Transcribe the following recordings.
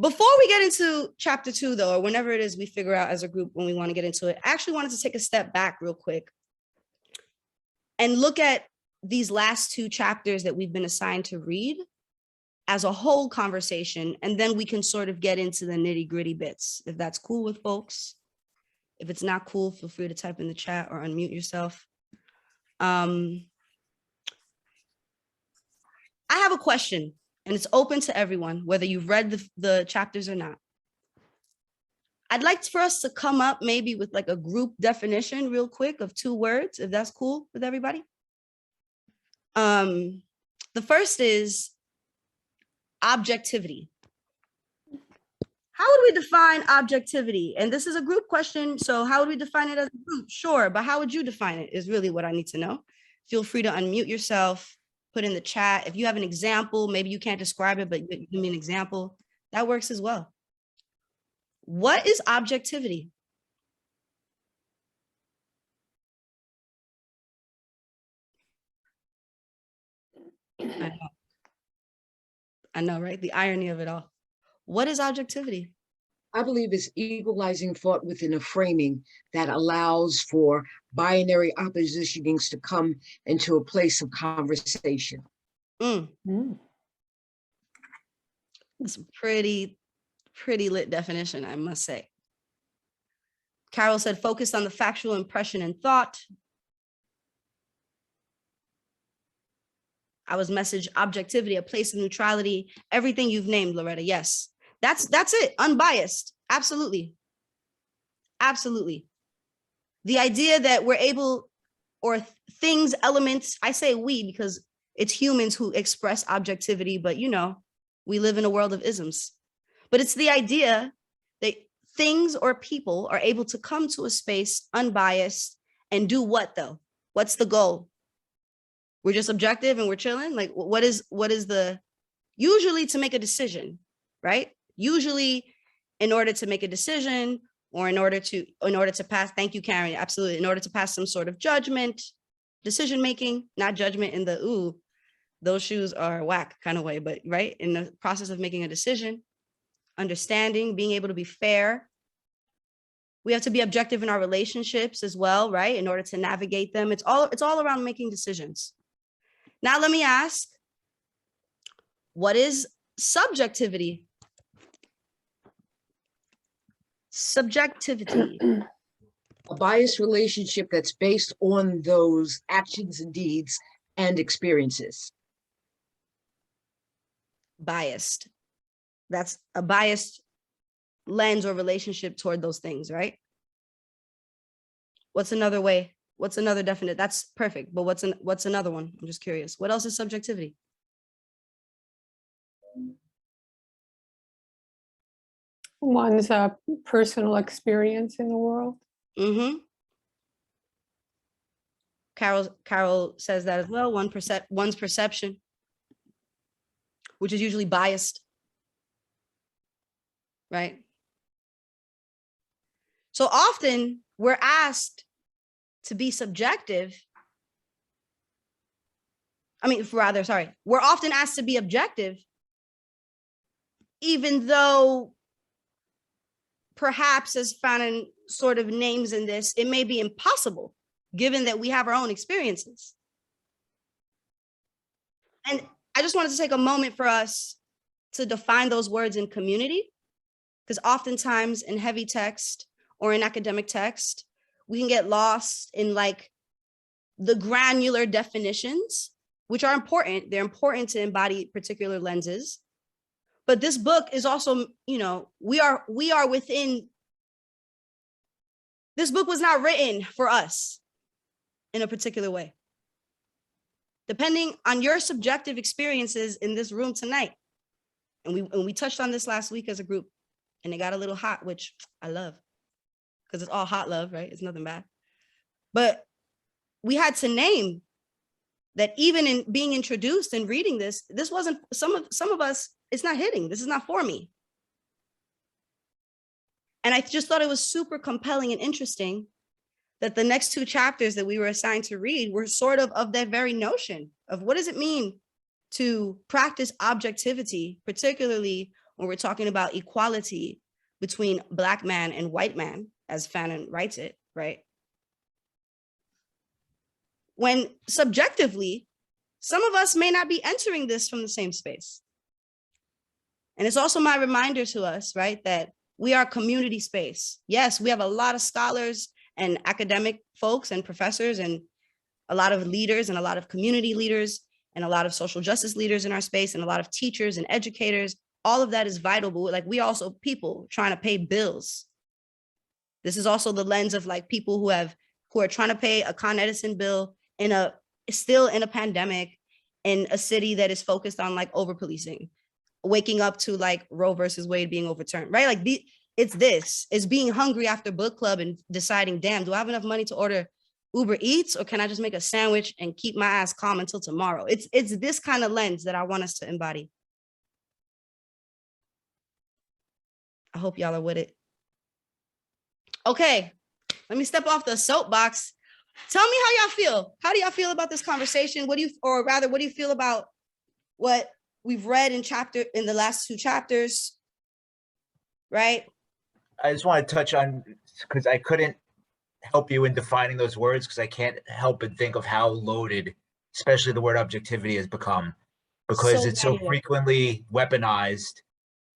Before we get into chapter 2, though, or whenever it is we figure out as a group when we want to get into it, I actually wanted to take a step back real quick and look at these last 2 chapters that we've been assigned to read as a whole conversation, and then we can sort of get into the nitty-gritty bits, if that's cool with folks. If it's not cool, feel free to type in the chat or unmute yourself. I have a question, and it's open to everyone, whether you've read the chapters or not. I'd like for us to come up maybe with like a group definition real quick of 2 words, if that's cool with everybody. The first is objectivity. How would we define objectivity? And this is a group question, so how would we define it as a group? Sure, but how would you define it is really what I need to know. Feel free to unmute yourself, put in the chat. If you have an example, maybe you can't describe it, but give me an example. That works as well. What is objectivity? I know, right? The irony of it all. What is objectivity? I believe it's equalizing thought within a framing that allows for binary oppositionings to come into a place of conversation. It's a pretty lit definition, I must say. Carol said, focused on the factual impression and thought. I was messaged objectivity, a place of neutrality, everything you've named, Loretta. Yes, that's it. Unbiased. Absolutely. Absolutely. The idea that we're able, or things, elements, I say we because it's humans who express objectivity, but you know, we live in a world of isms. But it's the idea that things or people are able to come to a space unbiased and do what though? What's the goal? We're just objective and we're chilling. Like what is the, usually to make a decision, right? Usually in order to make a decision or in order to pass, thank you, Karen, absolutely. In order to pass some sort of judgment, decision-making, not judgment in the, ooh, those shoes are whack kind of way, but right? In the process of making a decision, understanding, being able to be fair. We have to be objective in our relationships as well, right? In order to navigate them. It's all around making decisions. Now, let me ask, what is subjectivity? Subjectivity. A biased relationship that's based on those actions and deeds and experiences. Biased. That's a biased lens or relationship toward those things, right? What's another way? What's another definite? That's perfect. But what's another one? I'm just curious. What else is subjectivity? One's personal experience in the world. Mm-hmm. Carol says that as well. One's perception, which is usually biased, right? So often we're asked to be subjective. We're often asked to be objective, even though perhaps, as Fanon sort of names in this, it may be impossible, given that we have our own experiences. And I just wanted to take a moment for us to define those words in community, because oftentimes in heavy text or in academic text, we can get lost in like the granular definitions, which are important. They're important to embody particular lenses. But this book is also, you know, we are within, this book was not written for us in a particular way. Depending on your subjective experiences in this room tonight. And we touched on this last week as a group, and it got a little hot, which I love, because it's all hot love, right? It's nothing bad. But we had to name that even in being introduced and reading this wasn't, some of us, it's not hitting. This is not for me. And I just thought it was super compelling and interesting that the next 2 chapters that we were assigned to read were sort of that very notion of what does it mean to practice objectivity, particularly when we're talking about equality between Black man and white man, as Fanon writes it, right? When subjectively, some of us may not be entering this from the same space. And it's also my reminder to us, right, that we are community space. Yes, we have a lot of scholars and academic folks and professors and a lot of leaders and a lot of community leaders and a lot of social justice leaders in our space and a lot of teachers and educators. All of that is vital, but like we also people trying to pay bills. This is also the lens of like people who are trying to pay a Con Edison bill still in a pandemic in a city that is focused on like over policing, waking up to like Roe versus Wade being overturned, right? Like it's being hungry after book club and deciding, damn, do I have enough money to order Uber Eats or can I just make a sandwich and keep my ass calm until tomorrow? It's this kind of lens that I want us to embody. I hope y'all are with it. Okay, let me step off the soapbox. Tell me how y'all feel. How do y'all feel about this conversation? What do you feel about what we've read in the last 2 chapters, right? I just want to touch on, because I couldn't help you in defining those words, because I can't help but think of how loaded, especially the word objectivity has become, because it's so frequently weaponized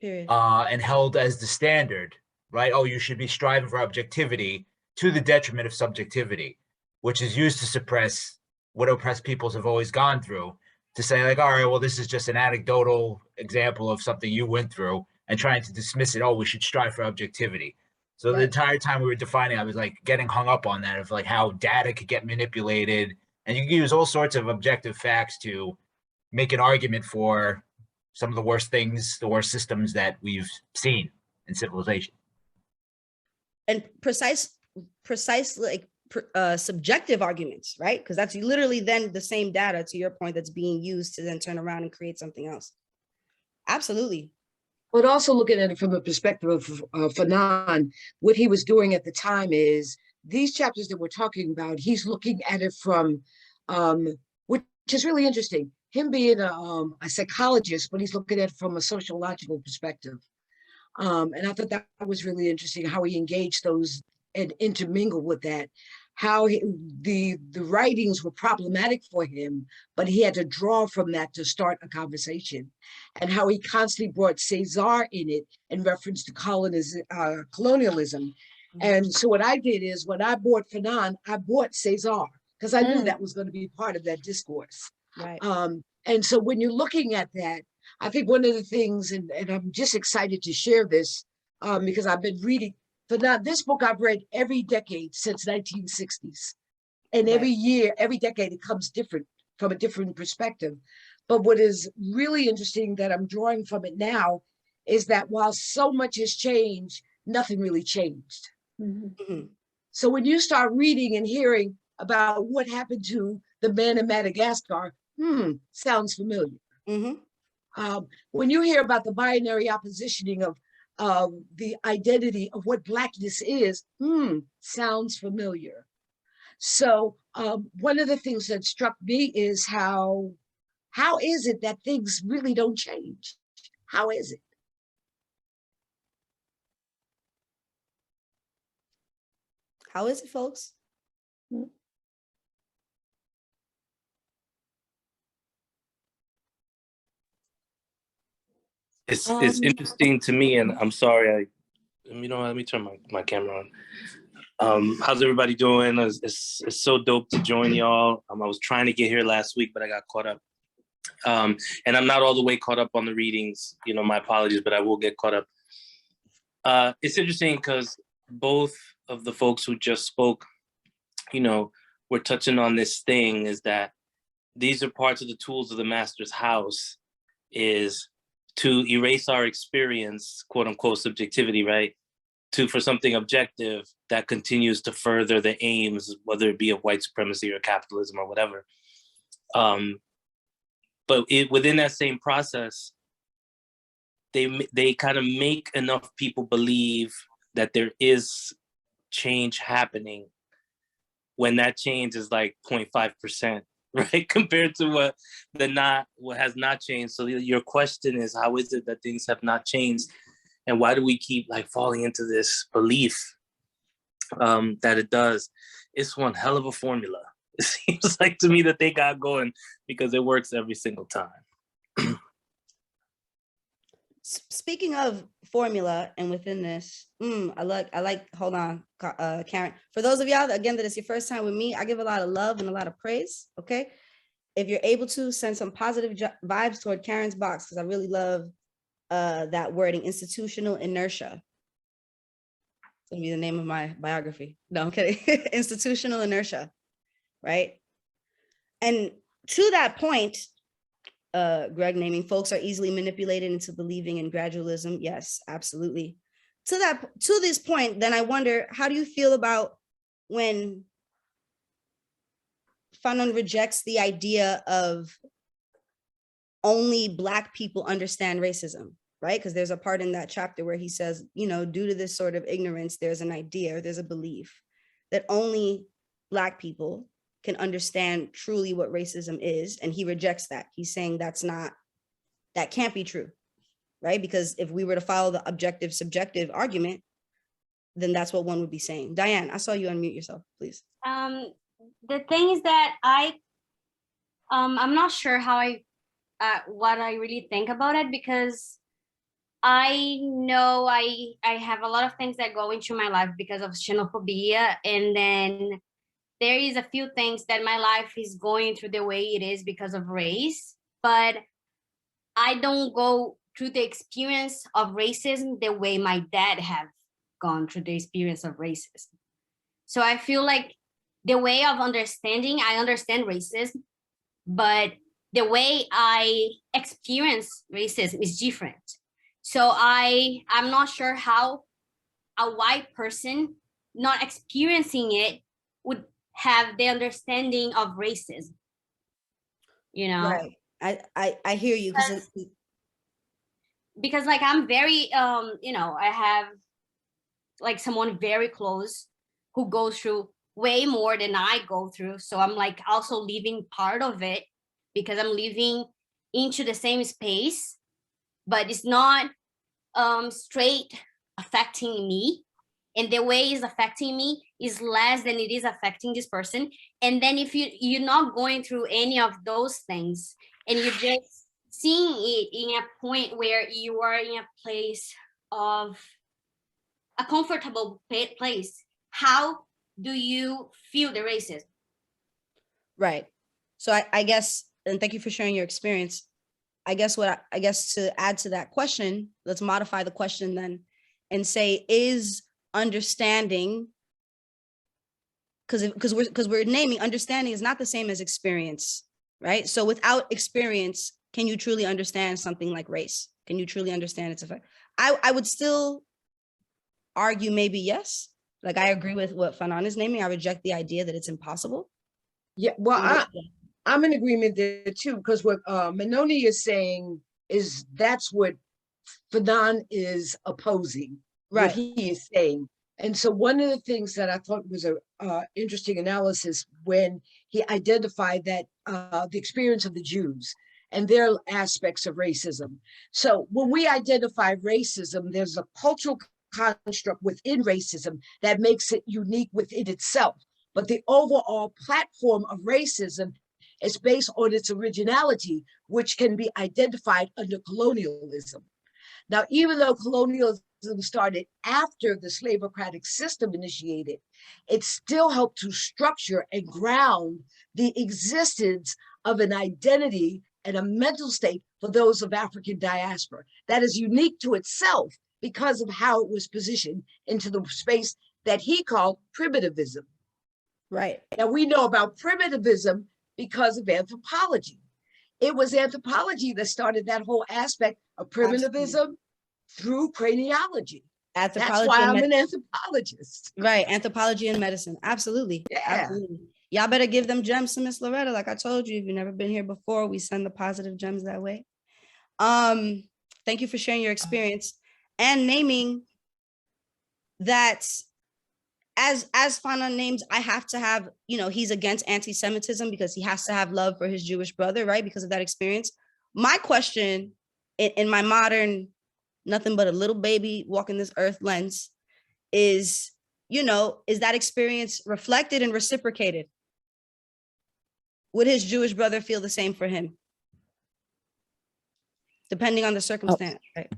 and held as the standard, right? Oh, you should be striving for objectivity to the detriment of subjectivity, which is used to suppress what oppressed peoples have always gone through, to say like, all right, well, this is just an anecdotal example of something you went through, and trying to dismiss it. Oh, we should strive for objectivity. So the entire time we were defining, I was like getting hung up on that of like how data could get manipulated, and you can use all sorts of objective facts to make an argument for some of the worst things, the worst systems that we've seen in civilization. And precise like subjective arguments, right? Because that's literally then the same data, to your point, that's being used to then turn around and create something else. Absolutely. But also looking at it from a perspective of Fanon, what he was doing at the time is these chapters that we're talking about, he's looking at it from, which is really interesting. Him being a psychologist, but he's looking at it from a sociological perspective. And I thought that was really interesting, how he engaged those and intermingled with that, how the writings were problematic for him, but he had to draw from that to start a conversation, and how he constantly brought César in it in reference to colonialism. And so what I did is when I bought Fanon, I bought César because I knew that was going to be part of that discourse. Right. And so when you're looking at that, I think one of the things, and I'm just excited to share this because I've been reading, but now this book I've read every decade since 1960s. And every year, every decade, it comes different from a different perspective. But what is really interesting that I'm drawing from it now is that while so much has changed, nothing really changed. Mm-hmm. So when you start reading and hearing about what happened to the man in Madagascar, sounds familiar. Mm-hmm. When you hear about the binary oppositioning of the identity of what Blackness is, sounds familiar. So one of the things that struck me is how is it that things really don't change? How is it? How is it, folks? It's interesting to me, and I'm sorry, let me turn my camera on. How's everybody doing? It's so dope to join y'all. I was trying to get here last week, but I got caught up. And I'm not all the way caught up on the readings, my apologies, but I will get caught up. It's interesting because both of the folks who just spoke, we're touching on this thing, is that these are parts of the tools of the master's house, is to erase our experience, quote unquote, subjectivity, right? For something objective that continues to further the aims, whether it be of white supremacy or capitalism or whatever. But within that same process, they kind of make enough people believe that there is change happening when that change is like 0.5%, right? Compared to what has not changed. So your question is, how is it that things have not changed? And why do we keep like falling into this belief that it does? It's one hell of a formula. It seems like to me that they got going because it works every single time. Speaking of formula, and within this, I like, hold on, Karen. For those of y'all, again, that it's your first time with me, I give a lot of love and a lot of praise, okay? If you're able to, send some positive vibes toward Karen's box, because I really love that wording, institutional inertia. It's gonna be the name of my biography. No, I'm kidding. Institutional inertia, right? And to that point, Greg naming, folks are easily manipulated into believing in gradualism. Yes, absolutely. To this point, then I wonder, how do you feel about when Fanon rejects the idea of only Black people understand racism, right? Because there's a part in that chapter where he says, you know, due to this sort of ignorance, there's an idea, or there's a belief that only Black people can understand truly what racism is. And he rejects that. He's saying that can't be true, right? Because if we were to follow the objective subjective argument, then that's what one would be saying. Diane, I saw you unmute yourself, please. The thing is that I'm not sure what I really think about it, because I know I have a lot of things that go into my life because of xenophobia, and then there is a few things that my life is going through the way it is because of race, but I don't go through the experience of racism the way my dad have gone through the experience of racism. So I feel like the way of understanding, I understand racism, but the way I experience racism is different. So I'm not sure how a white person not experiencing it would have the understanding of racism, you know? Right. I hear you, because like I'm very you know, I have like someone very close who goes through way more than I go through. So I'm like also living part of it because I'm living into the same space, but it's not straight affecting me. And the way it's affecting me is less than it is affecting this person. And then if you're not going through any of those things and you're just seeing it in a point where you are in a place of a comfortable place, how do you feel the racism? right. So I guess, and thank you for sharing your experience. I guess to add to that question, let's modify the question then and say, is understanding, because we're naming, understanding is not the same as experience, right? So without experience, can you truly understand something like race? Can you truly understand its effect? I would still argue maybe yes. Like I agree with what Fanon is naming. I reject the idea that it's impossible. Yeah, well, I'm in agreement there too, because what Manoni is saying is that's what Fanon is opposing, Right. what he is saying. And so one of the things that I thought was a interesting analysis when he identified that the experience of the Jews and their aspects of racism. So when we identify racism, there's a cultural construct within racism that makes it unique within itself. But the overall platform of racism is based on its originality, which can be identified under colonialism. Now, even though colonialism started after the slavocratic system initiated, it still helped to structure and ground the existence of an identity and a mental state for those of African diaspora that is unique to itself because of how it was positioned into the space that he called primitivism. Right. Now, we know about primitivism because of anthropology. It was anthropology that started that whole aspect of primitivism. Absolutely. Through craniology. That's why I'm an anthropologist. Right, anthropology and medicine. Absolutely. Yeah. Absolutely. Y'all better give them gems to Miss Loretta. Like I told you, if you've never been here before, we send the positive gems that way. Thank you for sharing your experience and naming that as Fanon names, I have to have, you know, he's against anti-Semitism because he has to have love for his Jewish brother, right? Because of that experience. My question in my modern, nothing but a little baby walking this earth lens is, you know, is that experience reflected and reciprocated? Would his Jewish brother feel the same for him? Depending on the circumstance, right?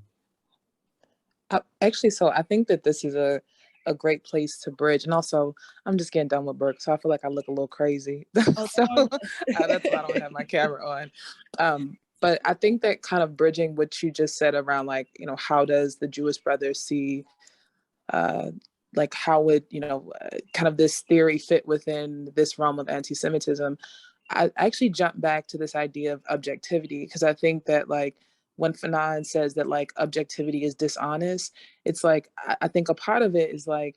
Actually, so I think that this is a great place to bridge. And also, I'm just getting done with work, so I feel like I look a little crazy. So that's why I don't have my camera on. But I think that kind of bridging what you just said around, like, you know, how does the Jewish brother see, like, how would, you know, kind of this theory fit within this realm of anti-Semitism? I actually jumped back to this idea of objectivity, because I think that, like, when Fanon says that, like, objectivity is dishonest, it's like, I think a part of it is like,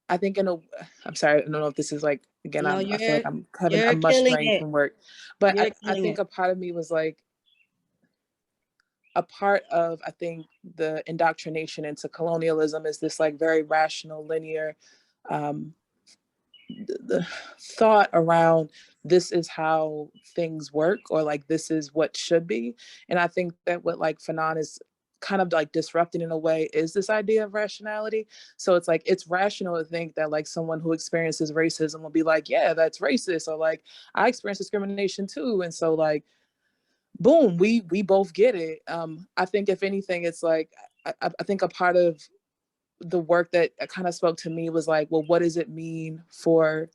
I think I'm sorry, I don't know if this is like, again, No, I feel like I'm having you're a mush killing brain it. from work, but You're I killing think it. a part of me was like, a part of, I think, the indoctrination into colonialism is this, like, very rational, linear, the thought around this is how things work, or like this is what should be. And I think that what, like, Fanon is kind of like disrupting in a way is this idea of rationality. So it's like, it's rational to think that, like, someone who experiences racism will be like, yeah, that's racist, or like, I experience discrimination too, and so, like, boom, we both get it. I think if anything, it's like, I think a part of the work that kind of spoke to me was like, well, what does it mean for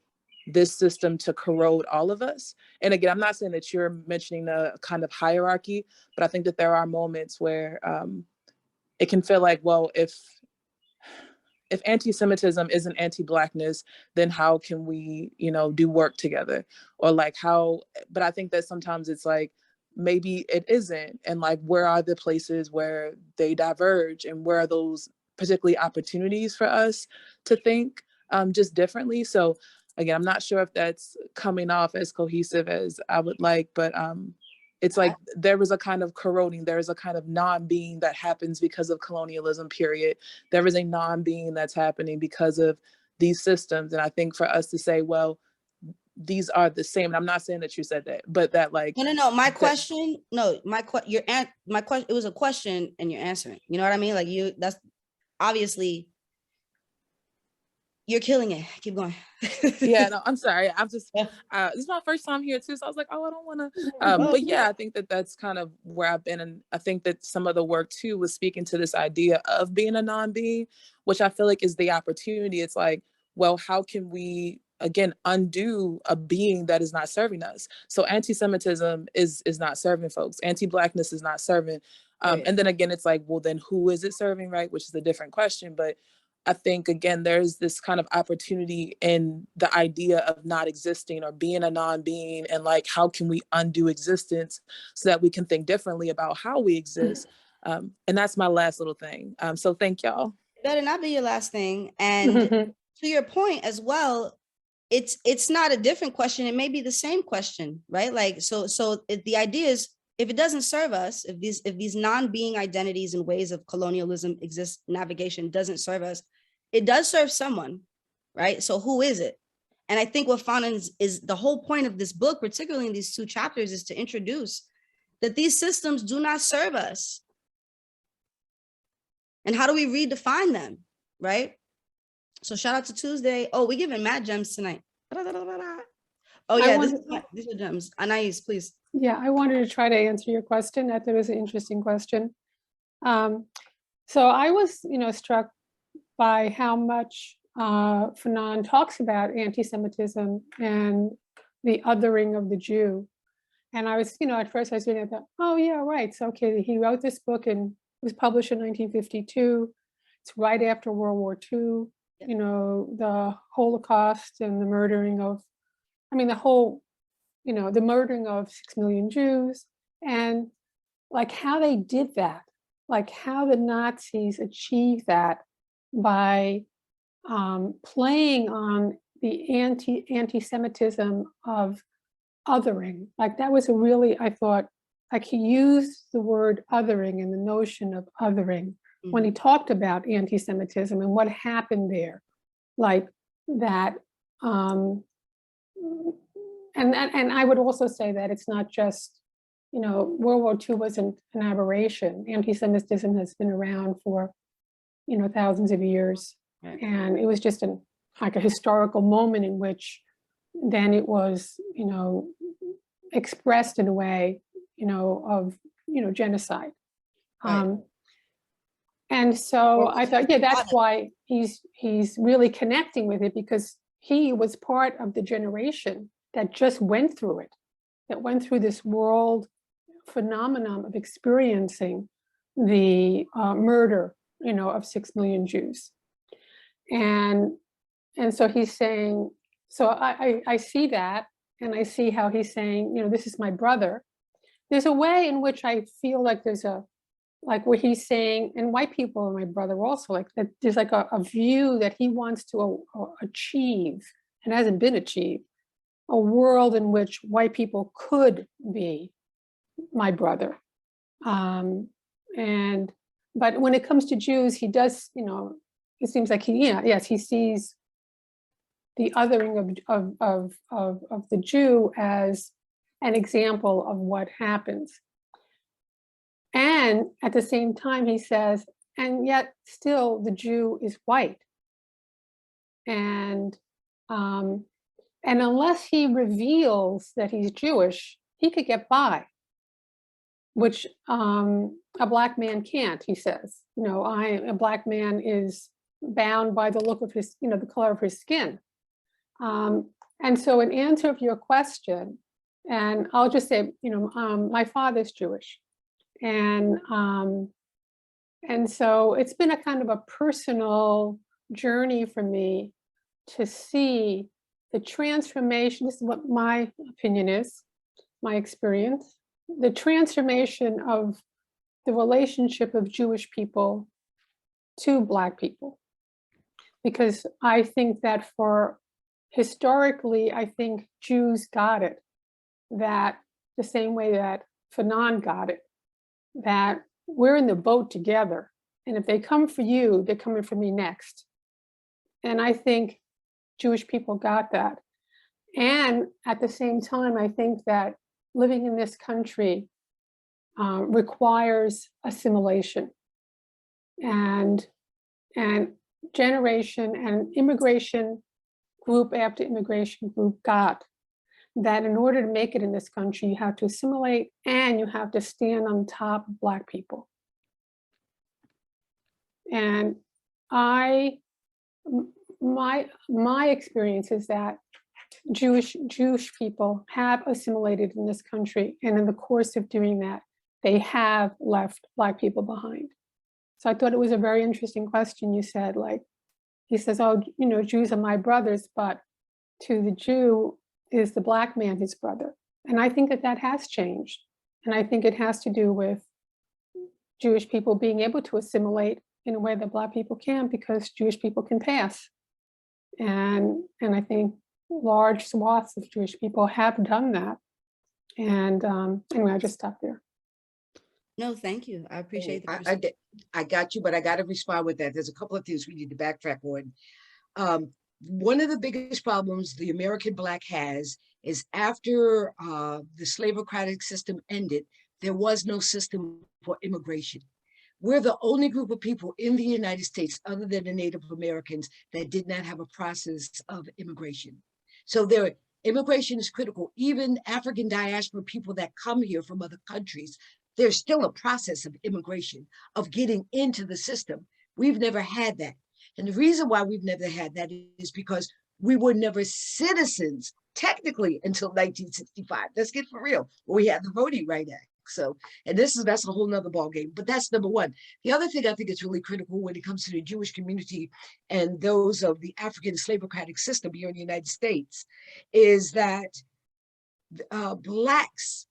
this system to corrode all of us? And again, I'm not saying that you're mentioning a kind of hierarchy, but I think that there are moments where it can feel like, well, if anti-Semitism isn't anti-Blackness, then how can we, you know, do work together? Or like how, but I think that sometimes it's like, maybe it isn't. And like, where are the places where they diverge, and where are those particularly opportunities for us to think just differently? So again, I'm not sure if that's coming off as cohesive as I would like, but it's like there was a kind of corroding, there is a kind of non-being that happens because of colonialism, period. There is a non-being that's happening because of these systems. And I think for us to say, well, these are the same, and I'm not saying that you said that, but that, like, No. My that, question, no, my question, it was a question and you're answering. You know what I mean? Like, that's obviously, you're killing it. Keep going. yeah, no, I'm sorry. I'm just, Yeah. this is my first time here too. So I was like, oh, I don't want to, but yeah, I think that that's kind of where I've been. And I think that some of the work too was speaking to this idea of being a non-being, which I feel like is the opportunity. It's like, well, how can we, again, undo a being that is not serving us? So anti-Semitism is not serving folks. Anti-Blackness is not serving. Right. And then again, it's like, well, then who is it serving, right? Which is a different question. But I think, again, there's this kind of opportunity in the idea of not existing or being a non-being, and like, how can we undo existence so that we can think differently about how we exist? And that's my last little thing. So thank y'all. Better not be your last thing. And to your point as well, it's not a different question. It may be the same question, right? Like, so the idea is, if it doesn't serve us, if these non-being identities and ways of colonialism exist, navigation doesn't serve us, it does serve someone, right? So who is it? And I think what Fanon is the whole point of this book, particularly in these 2 chapters, is to introduce that these systems do not serve us. And how do we redefine them, right? So shout out to Tuesday. Oh, we're giving mad gems tonight. Oh yeah, these are gems. Anais, please. Yeah, I wanted to try to answer your question. I thought it was an interesting question. So I was, struck by how much Fanon talks about anti-Semitism and the othering of the Jew. And I was, at first I was reading, I thought, oh yeah, right. So okay, he wrote this book and it was published in 1952. It's right after World War II. The Holocaust and the murdering of, the murdering of 6 million Jews, and like how they did that, like how the Nazis achieved that by playing on the anti-Semitism of othering. Like that was I thought, like he used the word othering and the notion of othering when he talked about anti-Semitism and what happened there, like that. And I would also say that it's not just, World War II wasn't an aberration. Anti-Semitism has been around for, thousands of years. Right. And it was just like a historical moment in which then it was, expressed in a way, of, genocide. Right. And so Or I thought, yeah, that's why he's really connecting with it, because he was part of the generation that just went through it, that went through this world phenomenon of experiencing the murder, of 6 million Jews. And so he's saying, so I see that, and I see how he's saying, this is my brother. There's a way in which I feel like there's like what he's saying, and white people are my brother also, like that there's like a view that he wants to achieve and hasn't been achieved, a world in which white people could be my brother. But when it comes to Jews, he does, it seems like he sees the othering of the Jew as an example of what happens. And at the same time, he says, and yet still the Jew is white. And unless he reveals that he's Jewish, he could get by, which a Black man can't, he says. A Black man is bound by the look of his, the color of his skin. And so in answer to your question, and I'll just say, my father's Jewish. And so it's been a kind of a personal journey for me to see the transformation. This is what my opinion is, my experience, the transformation of the relationship of Jewish people to Black people. Because I think that historically, I think Jews got it, that the same way that Fanon got it, that we're in the boat together. And if they come for you, they're coming for me next. And I think Jewish people got that. And at the same time, I think that living in this country requires assimilation. And generation and immigration group after immigration group got that in order to make it in this country, you have to assimilate and you have to stand on top of Black people. And my experience is that Jewish people have assimilated in this country, and in the course of doing that, they have left Black people behind. So I thought it was a very interesting question you said, like, he says, oh, Jews are my brothers, but to the Jew, is the Black man his brother? And I think that has changed. And I think it has to do with Jewish people being able to assimilate in a way that Black people can't, because Jewish people can pass. And I think large swaths of Jewish people have done that. And anyway, I just stopped there. No, thank you. I appreciate the I got you, but I got to respond with that. There's a couple of things we need to backtrack on. One of the biggest problems the American Black has is after the slaveocratic system ended, there was no system for immigration. We're the only group of people in the United States, other than the Native Americans, that did not have a process of immigration. So immigration is critical. Even African diaspora people that come here from other countries, there's still a process of immigration, of getting into the system. We've never had that. And the reason why we've never had that is because we were never citizens, technically, until 1965. Let's get for real. We had the Voting Rights Act. So, and that's a whole nother ballgame, but that's number one. The other thing I think is really critical when it comes to the Jewish community and those of the African slaveocratic system here in the United States is that Blacks,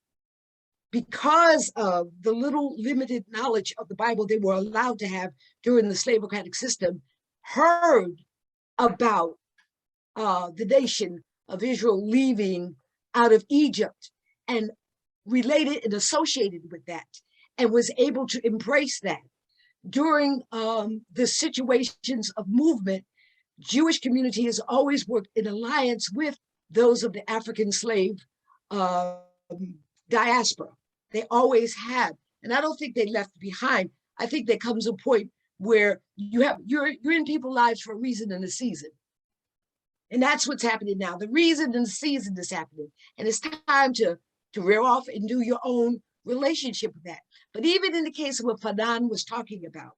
because of the little limited knowledge of the Bible they were allowed to have during the slaveocratic system, heard about the nation of Israel leaving out of Egypt and related and associated with that, and was able to embrace that. during the situations of movement, Jewish community has always worked in alliance with those of the African slave diaspora. They always have. And I don't think they left behind. I think there comes a point where you're in people's lives for a reason and a season. And that's what's happening now. The reason and the season is happening. And it's time to rear off and do your own relationship with that. But even in the case of what Fanon was talking about,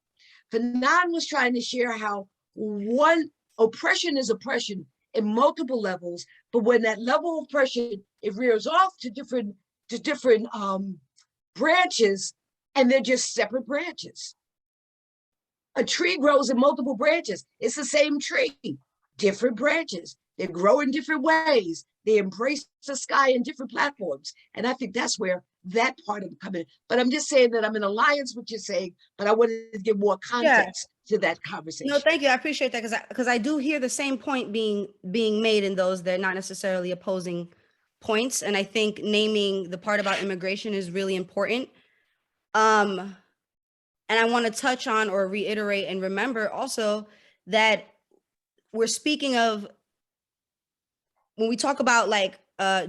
Fanon was trying to share how one oppression is oppression in multiple levels, but when that level of oppression, it rears off to different branches, and they're just separate branches. A tree grows in multiple branches. It's the same tree, different branches. They grow in different ways. They embrace the sky in different platforms. And I think that's where that part of it comes in. But I'm just saying that I'm in alliance with what you're saying, but I wanted to give more context to that conversation. No, thank you. I appreciate that because I do hear the same point being made in those that are not necessarily opposing points. And I think naming the part about immigration is really important. And I want to touch on or reiterate and remember also that we're speaking of, when we talk about like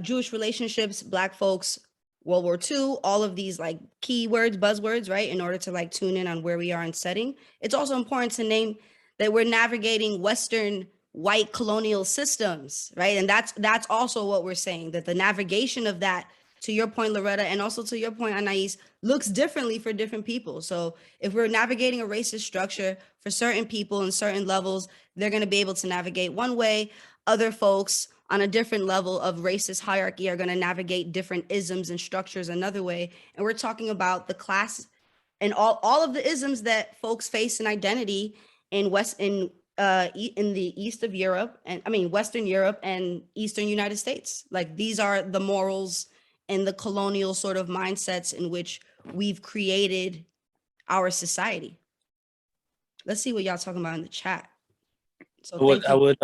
Jewish relationships, Black folks, World War II, all of these like keywords, buzzwords, right? In order to like tune in on where we are in setting. It's also important to name that we're navigating Western white colonial systems, right? And that's also what we're saying, that the navigation of that, to your point, Loretta, and also to your point, Anais, looks differently for different people. So if we're navigating a racist structure for certain people in certain levels, they're going to be able to navigate one way. Other folks on a different level of racist hierarchy are going to navigate different isms and structures another way. And we're talking about the class and all of the isms that folks face in identity in the east of Europe, and I mean Western Europe and Eastern United States. Like, these are the morals and the colonial sort of mindsets in which we've created our society. Let's see what y'all talking about in the chat. So I would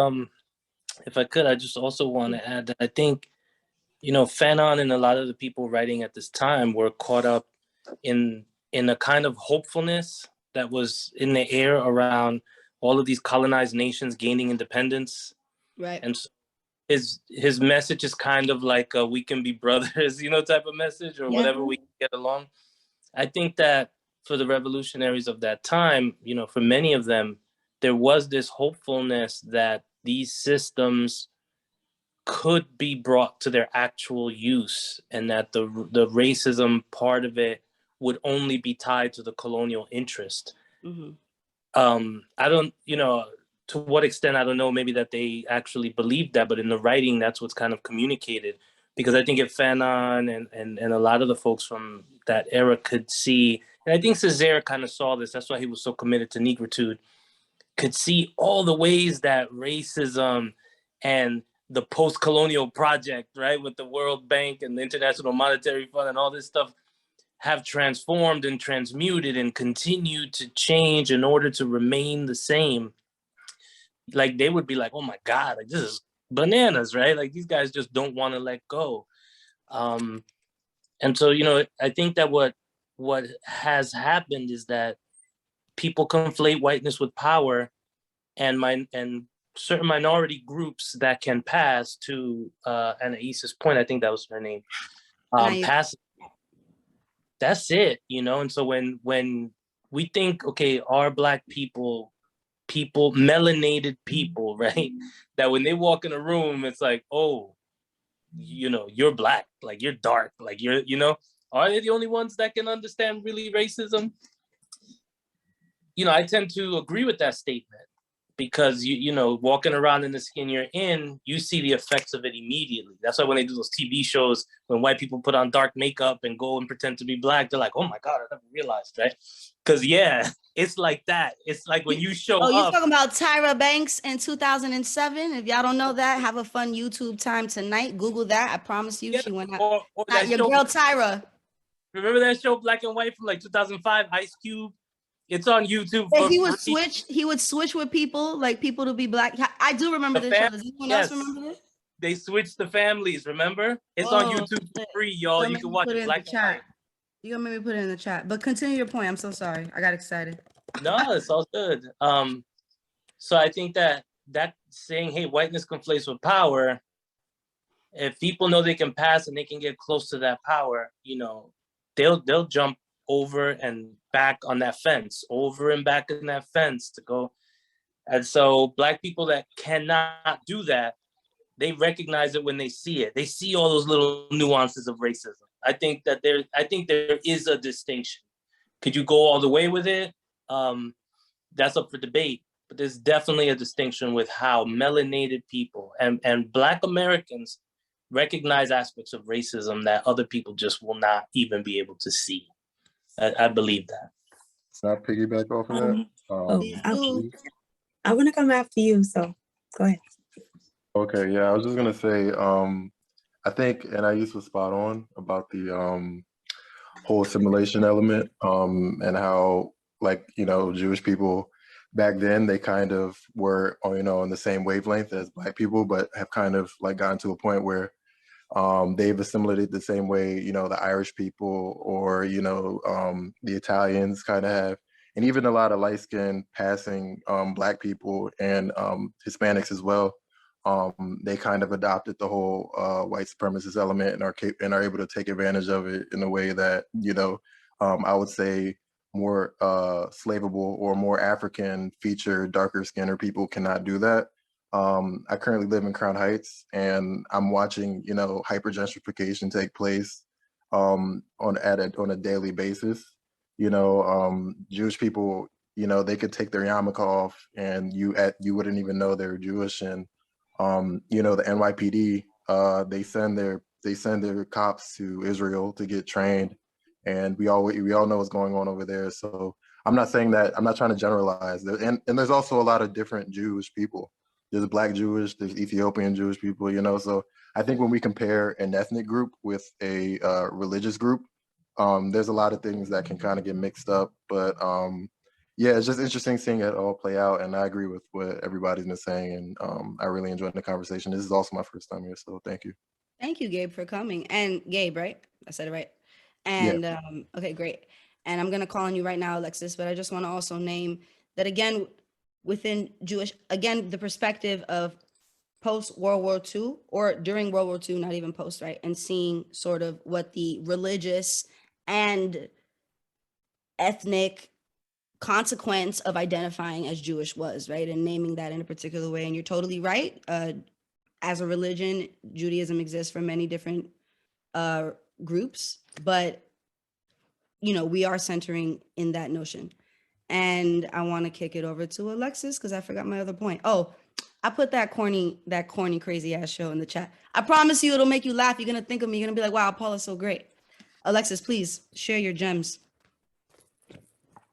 if I could, I just also want to add that I think, Fanon and a lot of the people writing at this time were caught up in a kind of hopefulness that was in the air around all of these colonized nations gaining independence. Right. And so his message is kind of like a "we can be brothers," type of message, or whatever, we can get along. I think that for the revolutionaries of that time, for many of them, there was this hopefulness that these systems could be brought to their actual use, and that the racism part of it would only be tied to the colonial interest. Mm-hmm. I don't, to what extent, I don't know, maybe that they actually believed that, but in the writing, that's what's kind of communicated. Because I think if Fanon and a lot of the folks from that era could see, and I think Césaire kind of saw this, that's why he was so committed to negritude, could see all the ways that racism and the post-colonial project, right, with the World Bank and the International Monetary Fund and all this stuff have transformed and transmuted and continued to change in order to remain the same. Like, they would be like, oh my God, like, this is bananas, right? Like, these guys just don't want to let go. And so, I think that what has happened is that people conflate whiteness with power, and certain minority groups that can pass, to Anais's point, I think that was her name, pass. That's it, And so when we think, okay, are Black people, melanated people, right? That when they walk in a room, it's like, oh, you're Black, like you're dark, like you're, are they the only ones that can understand really racism? I tend to agree with that statement, because walking around in the skin you're in, you see the effects of it immediately. That's why when they do those TV shows, when white people put on dark makeup and go and pretend to be Black, they're like, oh my God, I never realized, right? Because it's like that. It's like when you show up. You're talking about Tyra Banks in 2007. If y'all don't know that, have a fun YouTube time tonight. Google that. I promise you, she went out. Or that your show, girl Tyra. Remember that show Black and White from like 2005, Ice Cube? It's on YouTube. He would switch with people, like people to be Black. I do remember this show. Does anyone else remember this? They switched the families, remember? It's on YouTube for free, y'all. You can watch it Black and White. You're gonna make me put it in the chat. But continue your point. I'm so sorry. I got excited. No, it's all good. So I think that saying, hey, whiteness conflates with power, if people know they can pass and they can get close to that power, you know, they'll jump over and back on that fence, over and back in that fence to go. And so Black people that cannot do that, they recognize it when they see it. They see all those little nuances of racism. I think there is a distinction. Could you go all the way with it? That's up for debate. But there's definitely a distinction with how melanated people and Black Americans recognize aspects of racism that other people just will not even be able to see. I believe that. Can I piggyback off of that? I want to come after you, so go ahead. Okay, yeah, I was just gonna say, I think, and I used to spot on about the whole assimilation element, and how, like, you know, Jewish people back then, they kind of were, you know, on the same wavelength as Black people, but have kind of like gotten to a point where they've assimilated the same way, you know, the Irish people or, you know, the Italians kind of have, and even a lot of light-skinned passing Black people and Hispanics as well. They kind of adopted the whole white supremacist element and are able to take advantage of it in a way that, you know, I would say more slavable or more African featured, darker skinned people cannot do that. I currently live in Crown Heights, and I'm watching, you know, hypergentrification take place on a daily basis. You know, Jewish people, you know, they could take their yarmulke off, and you wouldn't even know they're Jewish. And you know, the NYPD, they send their cops to Israel to get trained, and we all know what's going on over there. So I'm not saying that, I'm not trying to generalize. And there's also a lot of different Jewish people. There's Black Jewish, there's Ethiopian Jewish people, you know. So I think when we compare an ethnic group with a religious group, there's a lot of things that can kind of get mixed up. But yeah, it's just interesting seeing it all play out. And I agree with what everybody's been saying. And I really enjoyed the conversation. This is also my first time here, so thank you. Thank you, Gabe, for coming. And Gabe, right? I said it right. And okay, great. And I'm going to call on you right now, Alexis, but I just want to also name that, again, within Jewish, again, the perspective of post-World War II or during World War II, not even post, right? And seeing sort of what the religious and ethnic consequence of identifying as Jewish was, right? And naming that in a particular way. And you're totally right. As a religion, Judaism exists for many different groups, but, you know, we are centering in that notion. And I want to kick it over to Alexis because I forgot my other point. Oh, I put that corny, crazy ass show in the chat. I promise you it'll make you laugh. You're going to think of me. You're going to be like, wow, Paula's so great. Alexis, please share your gems.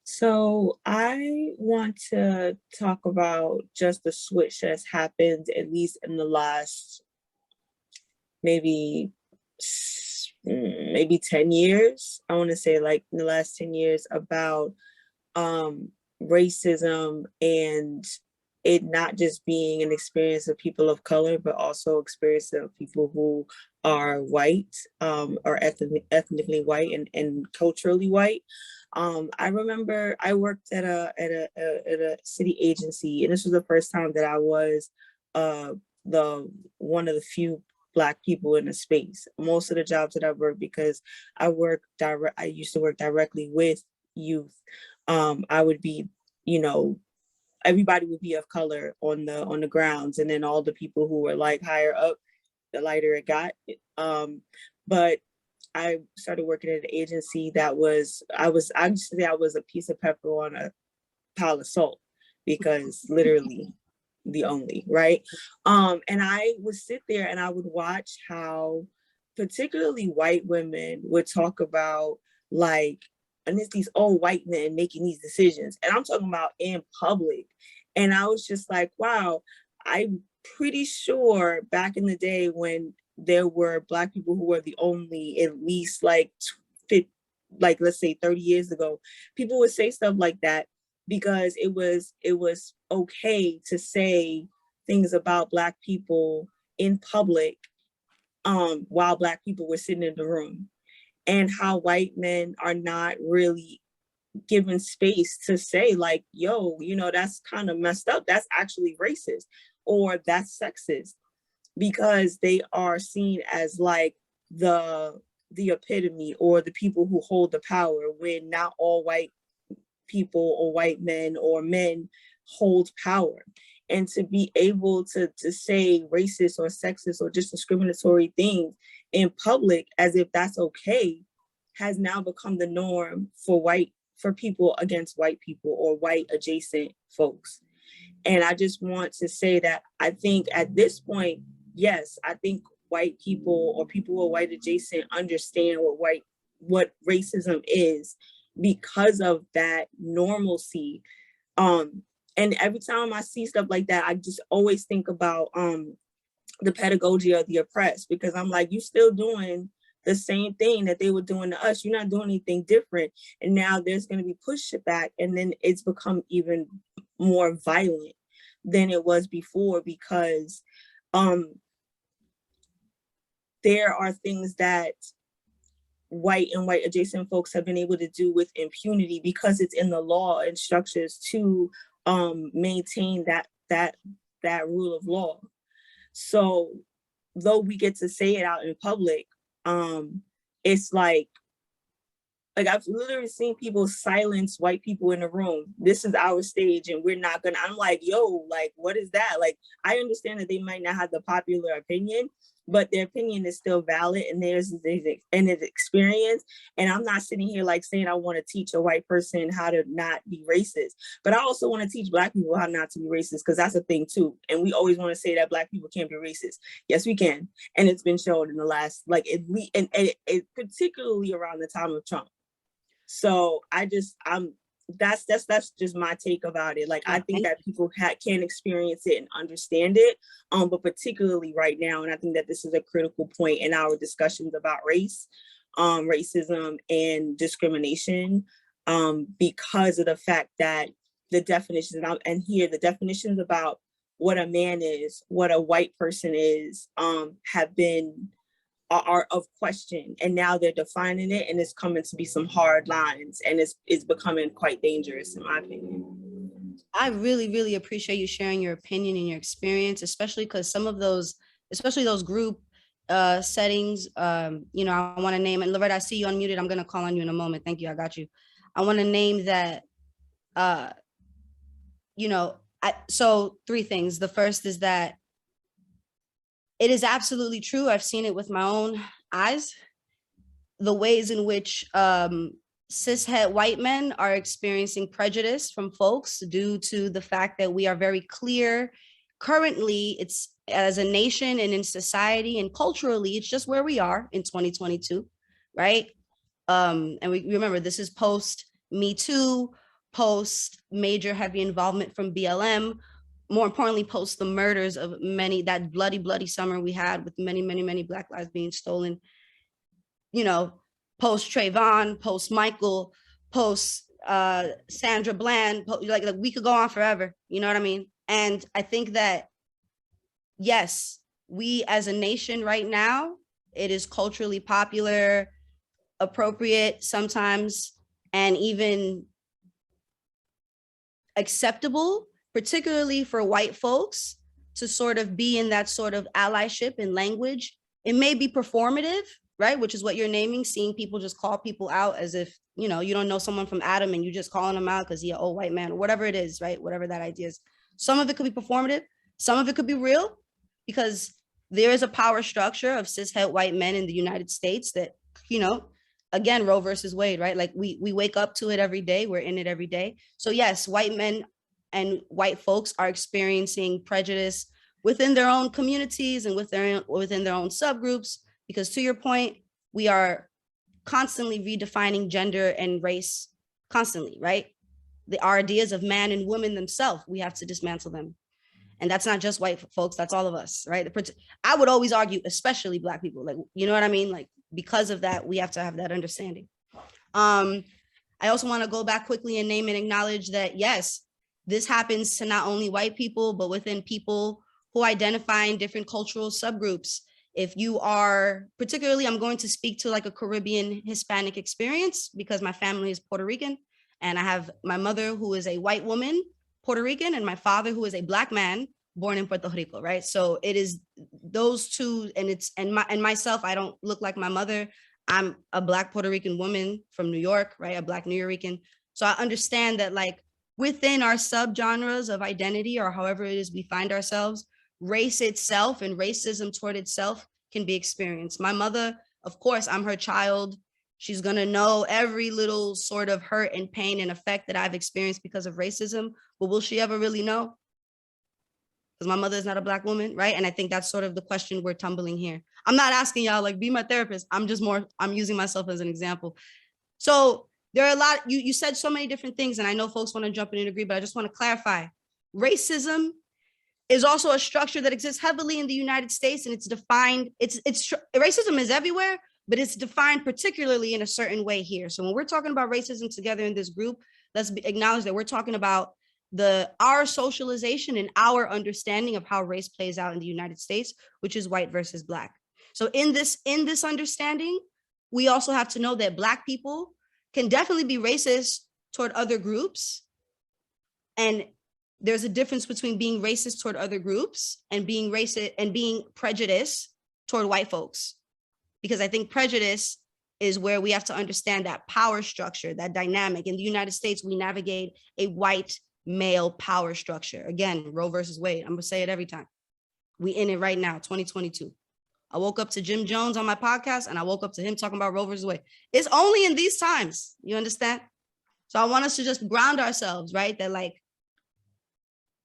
So I want to talk about just the switch that's happened, at least in the last maybe 10 years. I want to say like in the last 10 years about racism and it not just being an experience of people of color, but also experience of people who are white or ethnically white and culturally white. I remember I worked at a city agency, and this was the first time that I was one of the few Black people in the space. Most of the jobs that I worked, because I used to work directly with youth. I would be, you know, everybody would be of color on the grounds, and then all the people who were like higher up, the lighter it got. But I started working at an agency that I used to say I was a piece of pepper on a pile of salt, because literally the only, right? And I would sit there and I would watch how particularly white women would talk about like, and it's these old white men making these decisions. And I'm talking about in public. And I was just like, wow, I'm pretty sure back in the day when there were Black people who were the only, at least like let's say 30 years ago, people would say stuff like that because it was okay to say things about Black people in public while Black people were sitting in the room. And how white men are not really given space to say like, yo, you know, that's kind of messed up. That's actually racist, or that's sexist, because they are seen as like the epitome or the people who hold the power, when not all white people or white men or men hold power. And to be able to say racist or sexist or just discriminatory things in public as if that's okay has now become the norm for people against white people or white adjacent folks. And I just want to say that I think at this point, yes, I think white people or people who are white adjacent understand what racism is because of that normalcy. And every time I see stuff like that, I just always think about the pedagogy of the oppressed, because I'm like, you still doing the same thing that they were doing to us. You're not doing anything different. And now there's going to be pushback, and then it's become even more violent than it was before, because there are things that white and white adjacent folks have been able to do with impunity because it's in the law and structures to maintain that rule of law. So though we get to say it out in public, it's like I've literally seen people silence white people in the room. This is our stage and we're not gonna, I'm like, yo, like, what is that? Like, I understand that they might not have the popular opinion, but their opinion is still valid, and theirs and his experience. And I'm not sitting here like saying I want to teach a white person how to not be racist, but I also want to teach Black people how not to be racist, because that's a thing too. And we always want to say that Black people can't be racist. Yes, we can, and it's been shown in the last and particularly around the time of Trump. So that's just my take about it. Like, I think that people can experience it and understand it, but particularly right now. And I think that this is a critical point in our discussions about race, racism, and discrimination, because of the fact that the definitions, and here the definitions about what a man is, what a white person is, are of question, and now they're defining it, and it's coming to be some hard lines, and it's becoming quite dangerous, in my opinion. I really, really appreciate you sharing your opinion and your experience, especially because some of those, especially those group settings, you know, I want to name, and Loretta, I see you unmuted. I'm going to call on you in a moment. Thank you. I got you. I want to name that, you know, so 3 things. The first is that it is absolutely true. I've seen it with my own eyes. The ways in which cishet white men are experiencing prejudice from folks due to the fact that we are very clear. Currently, it's as a nation and in society and culturally, it's just where we are in 2022, right? And we remember this is post Me Too, post major heavy involvement from BLM, more importantly, post the murders of many, that bloody summer we had with many Black lives being stolen, you know, post Trayvon, post Michael, post Sandra Bland, like we could go on forever, you know what I mean? And I think that, yes, we as a nation right now, it is culturally popular, appropriate sometimes, and even acceptable, particularly for white folks, to sort of be in that sort of allyship in language. It may be performative, right? Which is what you're naming, seeing people just call people out as if, you know, you don't know someone from Adam and you just calling them out because he's an old white man, or whatever it is, right? Whatever that idea is. Some of it could be performative. Some of it could be real, because there is a power structure of cishet white men in the United States that, you know, again, Roe versus Wade, right? Like we wake up to it every day. We're in it every day. So yes, white men and white folks are experiencing prejudice within their own communities and within their own subgroups, because to your point, we are constantly redefining gender and race constantly, right? Our ideas of man and woman themselves, we have to dismantle them. And that's not just white folks, that's all of us, right? I would always argue, especially Black people, like, you know what I mean? Like, because of that, we have to have that understanding. I also want to go back quickly and name and acknowledge that, yes, this happens to not only white people, but within people who identify in different cultural subgroups. If you are, particularly, I'm going to speak to like a Caribbean Hispanic experience because my family is Puerto Rican. And I have my mother, who is a white woman, Puerto Rican, and my father, who is a Black man born in Puerto Rico, right? So it is those two, and myself, I don't look like my mother. I'm a Black Puerto Rican woman from New York, right? A Black New Yorican. So I understand that, like, within our subgenres of identity, or however it is we find ourselves, race itself and racism toward itself can be experienced. My mother, of course, I'm her child. She's gonna know every little sort of hurt and pain and effect that I've experienced because of racism, but will she ever really know? Because my mother is not a Black woman, right? And I think that's sort of the question we're tumbling here. I'm not asking y'all, like, be my therapist. I'm using myself as an example. So there are a lot, you said so many different things, and I know folks want to jump in and agree, but I just want to clarify. Racism is also a structure that exists heavily in the United States, and it's defined, racism is everywhere, but it's defined particularly in a certain way here. So when we're talking about racism together in this group, let's acknowledge that we're talking about our socialization and our understanding of how race plays out in the United States, which is white versus Black. So in this understanding, we also have to know that Black people can definitely be racist toward other groups. And there's a difference between being racist toward other groups and being racist and being prejudiced toward white folks. Because I think prejudice is where we have to understand that power structure, that dynamic. In the United States, we navigate a white male power structure. Again, Roe versus Wade. I'm gonna say it every time. We in it right now, 2022. I woke up to Jim Jones on my podcast, and I woke up to him talking about Roe versus Wade. It's only in these times, you understand? So I want us to just ground ourselves, right? That, like,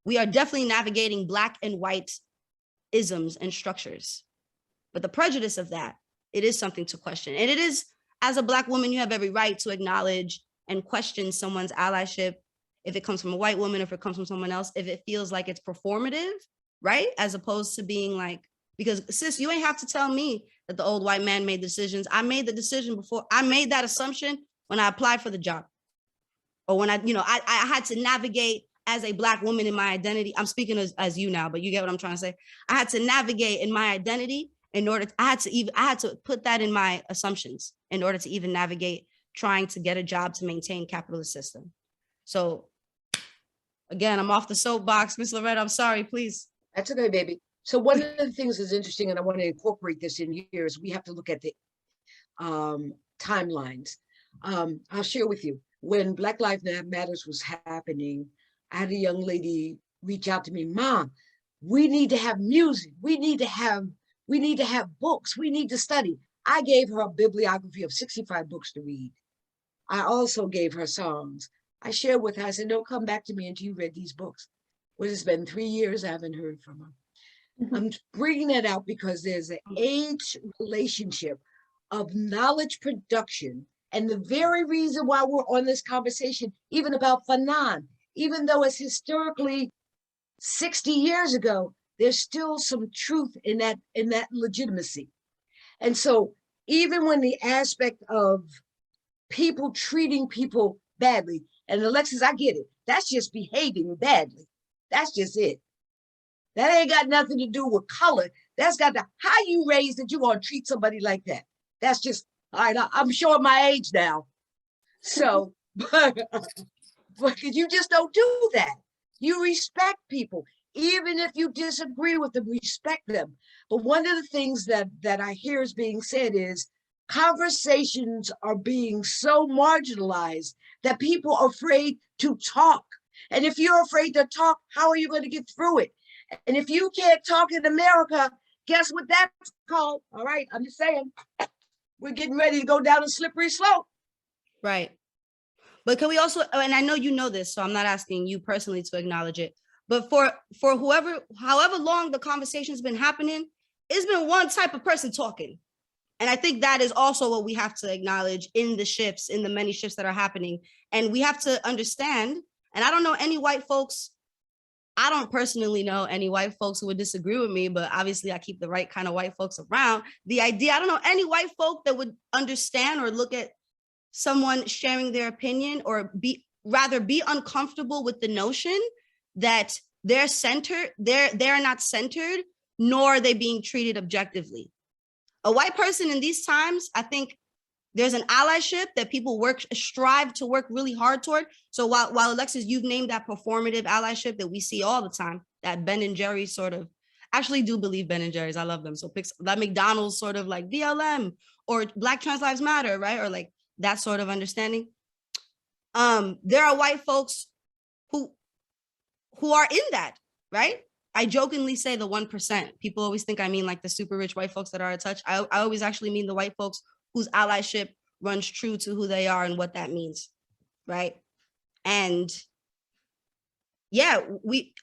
we are definitely navigating Black and white isms and structures. But the prejudice of that, it is something to question. And it is, as a Black woman, you have every right to acknowledge and question someone's allyship, if it comes from a white woman, if it comes from someone else, if it feels like it's performative, right? As opposed to being like, because sis, you ain't have to tell me that the old white man made decisions. I made the decision before. I made that assumption when I applied for the job. Or when I had to navigate as a Black woman in my identity. I'm speaking as you now, but you get what I'm trying to say. I had to navigate in my identity in order I had to put that in my assumptions in order to even navigate trying to get a job to maintain capitalist system. So again, I'm off the soapbox. Miss Loretta, I'm sorry, please. That's okay, baby. So one of the things that's interesting, and I want to incorporate this in here, is we have to look at the timelines. I'll share with you, when Black Lives Matters was happening, I had a young lady reach out to me, Mom, we need to have music. We need to have books. We need to study. I gave her a bibliography of 65 books to read. I also gave her songs. I shared with her, I said, don't come back to me until you read these books. Well, it's been 3 years, I haven't heard from her. I'm bringing that out because there's an age relationship of knowledge production. And the very reason why we're on this conversation, even about Fanon, even though it's historically 60 years ago, there's still some truth in that legitimacy. And so even when the aspect of people treating people badly, and Alexis, I get it, that's just behaving badly. That's just it. That ain't got nothing to do with color. That's got to, how you raised that you want to treat somebody like that. That's just, all right, I'm showing my age now. So, but you just don't do that. You respect people. Even if you disagree with them, respect them. But one of the things that I hear is being said is conversations are being so marginalized that people are afraid to talk. And if you're afraid to talk, how are you going to get through it? And if you can't talk in America, guess what that's called? All right, I'm just saying, we're getting ready to go down a slippery slope. Right. But can we also, and I know you know this, so I'm not asking you personally to acknowledge it, but for however long the conversation's been happening, it's been one type of person talking. And I think that is also what we have to acknowledge in the shifts, in the many shifts that are happening. And we have to understand, and I don't know any white folks, I don't personally know any white folks who would disagree with me, but obviously I keep the right kind of white folks around. The idea, I don't know any white folk that would understand or look at someone sharing their opinion or be uncomfortable with the notion that they're not centered, nor are they being treated objectively. A white person in these times, I think There's an allyship that people strive to work really hard toward. So while Alexis, you've named that performative allyship that we see all the time, that Ben and Jerry's sort of, actually do believe Ben and Jerry's, I love them. So that McDonald's sort of like BLM or Black Trans Lives Matter, right? Or like that sort of understanding. There are white folks who are in that, right? I jokingly say the 1%. People always think I mean like the super rich white folks that are out of touch. I always actually mean the white folks whose allyship runs true to who they are and what that means, right? And yeah,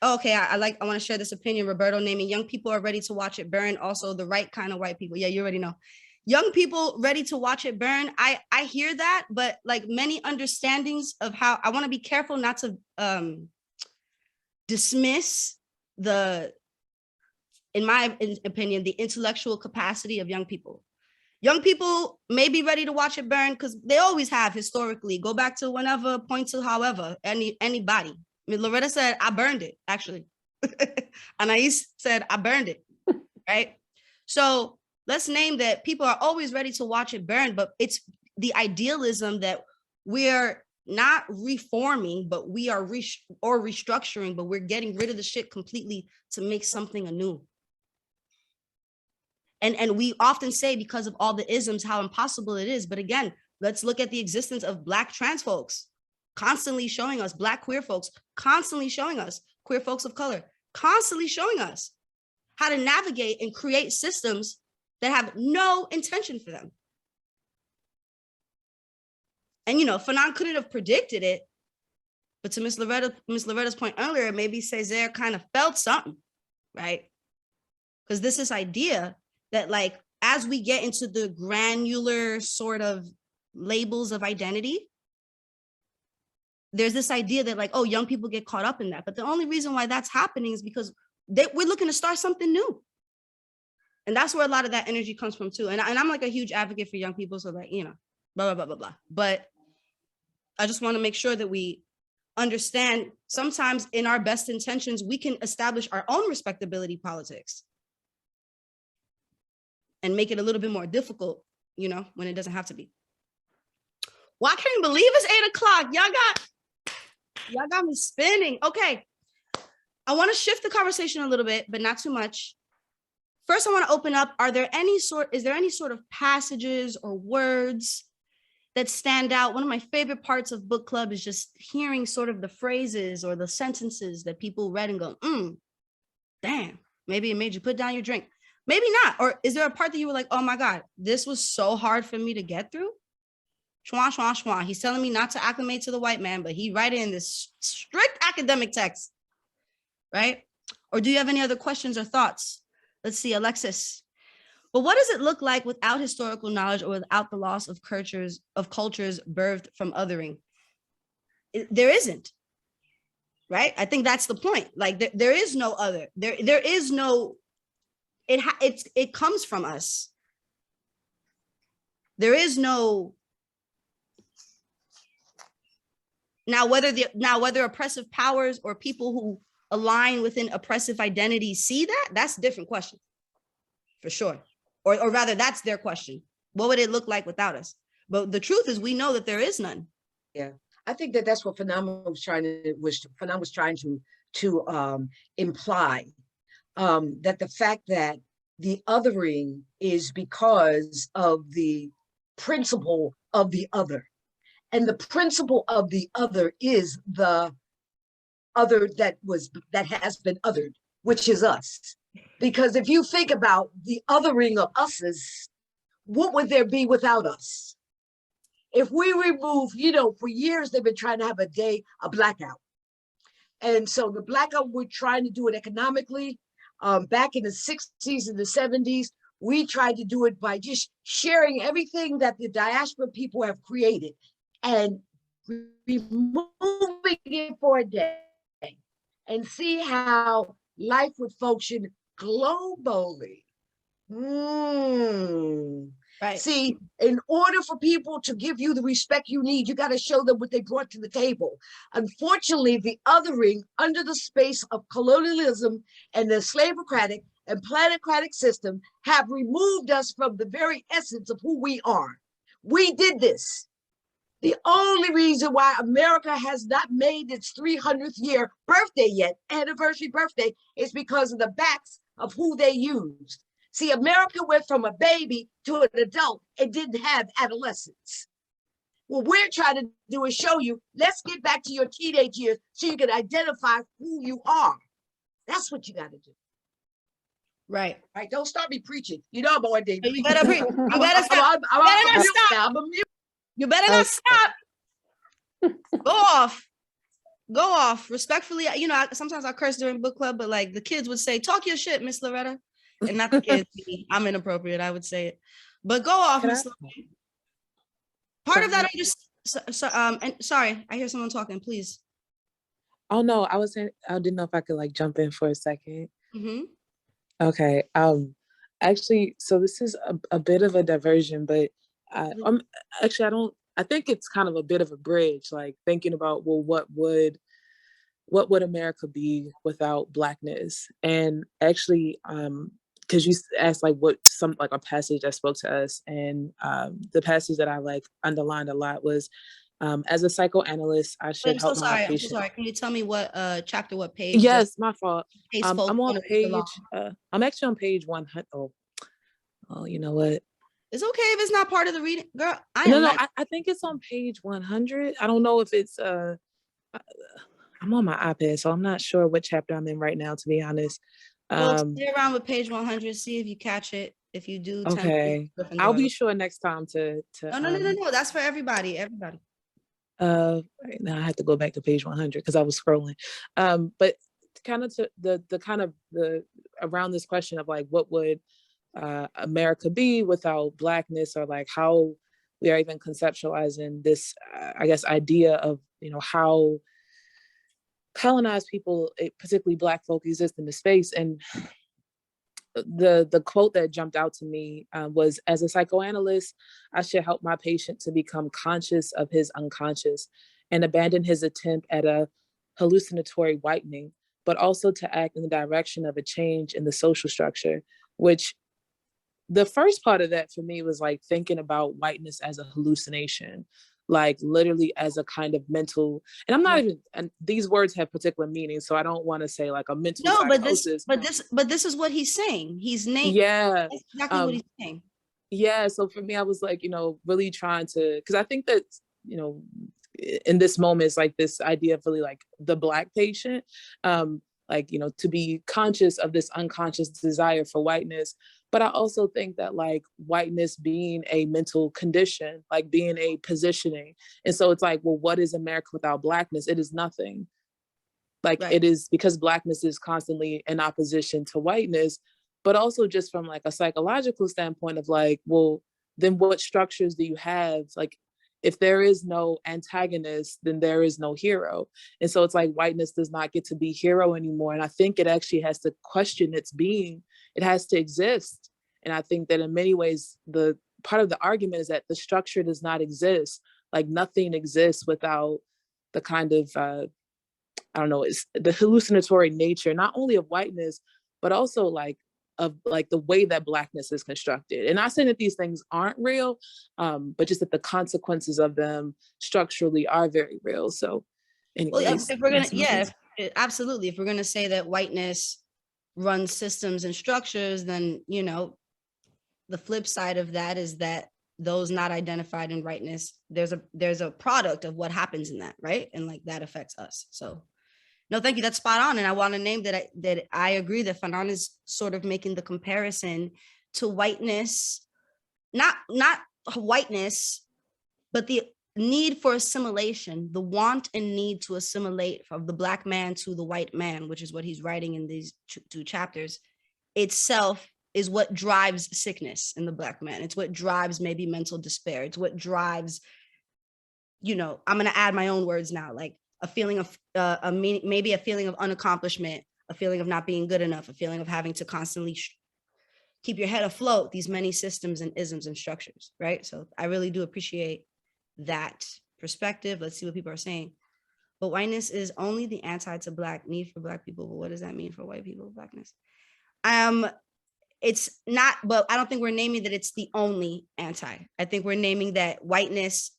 I want to share this opinion. Roberto naming young people are ready to watch it burn. Also the right kind of white people. Yeah, you already know. Young people ready to watch it burn. I hear that, but like many understandings of how, I want to be careful not to dismiss in my opinion, the intellectual capacity of young people. Young people may be ready to watch it burn because they always have historically. Go back to whenever, point to however, anybody. I mean, Loretta said, I burned it, actually. Anais said, I burned it, right? So let's name that people are always ready to watch it burn, but it's the idealism that we're not reforming, but we are restructuring, but we're getting rid of the shit completely to make something anew. And we often say because of all the isms, how impossible it is. But again, let's look at the existence of Black trans folks constantly showing us, Black queer folks constantly showing us, queer folks of color constantly showing us how to navigate and create systems that have no intention for them. And, you know, Fanon couldn't have predicted it, but to Miss Loretta's point earlier, maybe Césaire kind of felt something, right? Because this idea that like, as we get into the granular sort of labels of identity, there's this idea that like, oh, young people get caught up in that. But the only reason why that's happening is because we're looking to start something new. And that's where a lot of that energy comes from too. And I'm like a huge advocate for young people. So like, you know, blah, blah, blah, blah, blah. But I just want to make sure that we understand sometimes in our best intentions, we can establish our own respectability politics and make it a little bit more difficult, you know, when it doesn't have to be. Well, I can't believe it's 8 o'clock. Y'all got me spinning. Okay. I want to shift the conversation a little bit, but not too much. First, I want to open up, is there any sort of passages or words that stand out? One of my favorite parts of book club is just hearing sort of the phrases or the sentences that people read and go, damn, maybe it made you put down your drink. Maybe not. Or is there a part that you were like, oh my God, this was so hard for me to get through? Schwa, schwa, schwa. He's telling me not to acclimate to the white man, but he write it in this strict academic text, right? Or do you have any other questions or thoughts? Let's see, Alexis. But what does it look like without historical knowledge or without the loss of cultures birthed from othering? There isn't, right? I think that's the point. Like there is no other. There is no. It comes from us. There is no. Now whether oppressive powers or people who align within oppressive identities see that, that's a different question, for sure. Or rather, that's their question. What would it look like without us? But the truth is, we know that there is none. Yeah, I think that's what Fanon was trying to imply, that the fact that the othering is because of the principle of the other, and the principle of the other is the other that has been othered, which is us. Because if you think about the othering of us's, what would there be without us? If we remove, you know, for years they've been trying to have a blackout. And so the blackout, we're trying to do it economically. Back in the 60s and the 70s, we tried to do it by just sharing everything that the diaspora people have created and removing it for a day and see how life would function globally. Right. See, in order for people to give you the respect you need, you got to show them what they brought to the table. Unfortunately, the othering under the space of colonialism and the slavocratic and planocratic system have removed us from the very essence of who we are. We did this. The only reason why America has not made its 300th year birthday yet, anniversary birthday, is because of the backs of who they used. See, America went from a baby to an adult and didn't have adolescence. What we're trying to do is show you, let's get back to your teenage years so you can identify who you are. That's what you got to do. Right. Right? Don't start me preaching. You know I'm on day. You better preach. You better stop. You better not stop. Go off. Go off. Respectfully, you know, sometimes I curse during book club, but like the kids would say, talk your shit, Miss Loretta. And not the kids. I'm inappropriate. I would say it. But go off, Miss Loretta. Part of that, I just, and sorry, I hear someone talking, please. Oh no, I didn't know if I could like jump in for a second. Mm-hmm. Okay. Actually, so this is a bit of a diversion, but I think it's kind of a bit of a bridge, like thinking about, well, what would America be without Blackness? And actually, because you asked like a passage that spoke to us, and the passage that I like underlined a lot was, as a psychoanalyst, I should help my patient. I'm so sorry. Can you tell me what chapter, what page? Yes, my fault. I'm on page. I'm actually on page 100. Oh, you know what? It's okay if it's not part of the reading, girl. I think it's on page 100. I don't know if it's I'm on my iPad, so I'm not sure what chapter I'm in right now, to be honest. Well, stay around with page 100, see if you catch it. If you do, okay, I'll be sure next time to. No. That's for everybody. Now I have to go back to page 100 because I was scrolling. But kind of to the around this question of like, what would America be without Blackness, or like how we are even conceptualizing this, I guess, idea of, you know, how colonized people, particularly Black folk, exist in the space. And the quote that jumped out to me was, as a psychoanalyst, I should help my patient to become conscious of his unconscious and abandon his attempt at a hallucinatory whitening, but also to act in the direction of a change in the social structure, which the first part of that for me was like thinking about whiteness as a hallucination, like literally as a kind of mental, and I'm not even, and these words have particular meaning, so I don't want to say like a mental psychosis. But this is what he's saying. He's named. Yeah. That's exactly what he's saying. Yeah. So for me, I was like, you know, really trying to, because I think that, you know, in this moment, it's like this idea of really like the Black patient, like, you know, to be conscious of this unconscious desire for whiteness. But I also think that like whiteness being a mental condition, like being a positioning. And so it's like, well, what is America without Blackness? It is nothing. Like It is, because Blackness is constantly in opposition to whiteness, but also just from like a psychological standpoint of like, well, then what structures do you have? Like, if there is no antagonist, then there is no hero. And so it's like whiteness does not get to be hero anymore. And I think it actually has to question its being. It has to exist. And I think that in many ways, the part of the argument is that the structure does not exist. Like nothing exists without the kind of, I don't know, it's the hallucinatory nature, not only of whiteness, but also like of like the way that Blackness is constructed. And not saying that these things aren't real, but just that the consequences of them structurally are very real. So anyways, well, if we're gonna, absolutely. If we're gonna say that whiteness runs systems and structures, then, you know, the flip side of that is that those not identified in whiteness, there's a product of what happens in that, right? And like that affects us. So no, thank you. That's spot on. And I want to name that I agree that Fanon is sort of making the comparison to whiteness, not whiteness, but the need for assimilation, the want and need to assimilate from the Black man to the white man, which is what he's writing in these two chapters, itself is what drives sickness in the Black man. It's what drives maybe mental despair. It's what drives, you know, I'm going to add my own words now, like a feeling of maybe a feeling of unaccomplishment, a feeling of not being good enough, a feeling of having to constantly keep your head afloat, these many systems and isms and structures, right? So I really do appreciate that perspective. Let's see what people are saying. But whiteness is only the anti to Black need for Black people. But what does that mean for white people, Blackness? it's not, but I don't think we're naming that it's the only anti. I think we're naming that whiteness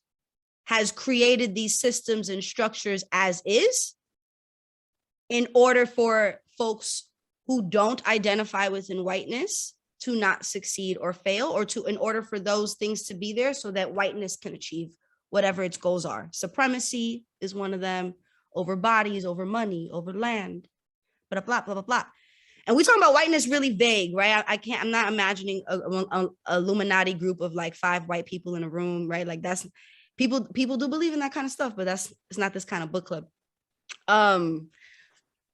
has created these systems and structures as is in order for folks who don't identify within whiteness to not succeed or fail, or to, in order for those things to be there so that whiteness can achieve whatever its goals are. Supremacy is one of them, over bodies, over money, over land, blah, blah, blah, blah, blah. And we talking about whiteness really vague, right? I'm not imagining a Illuminati group of like 5 white people in a room, right? Like that's, people do believe in that kind of stuff, but it's not this kind of book club.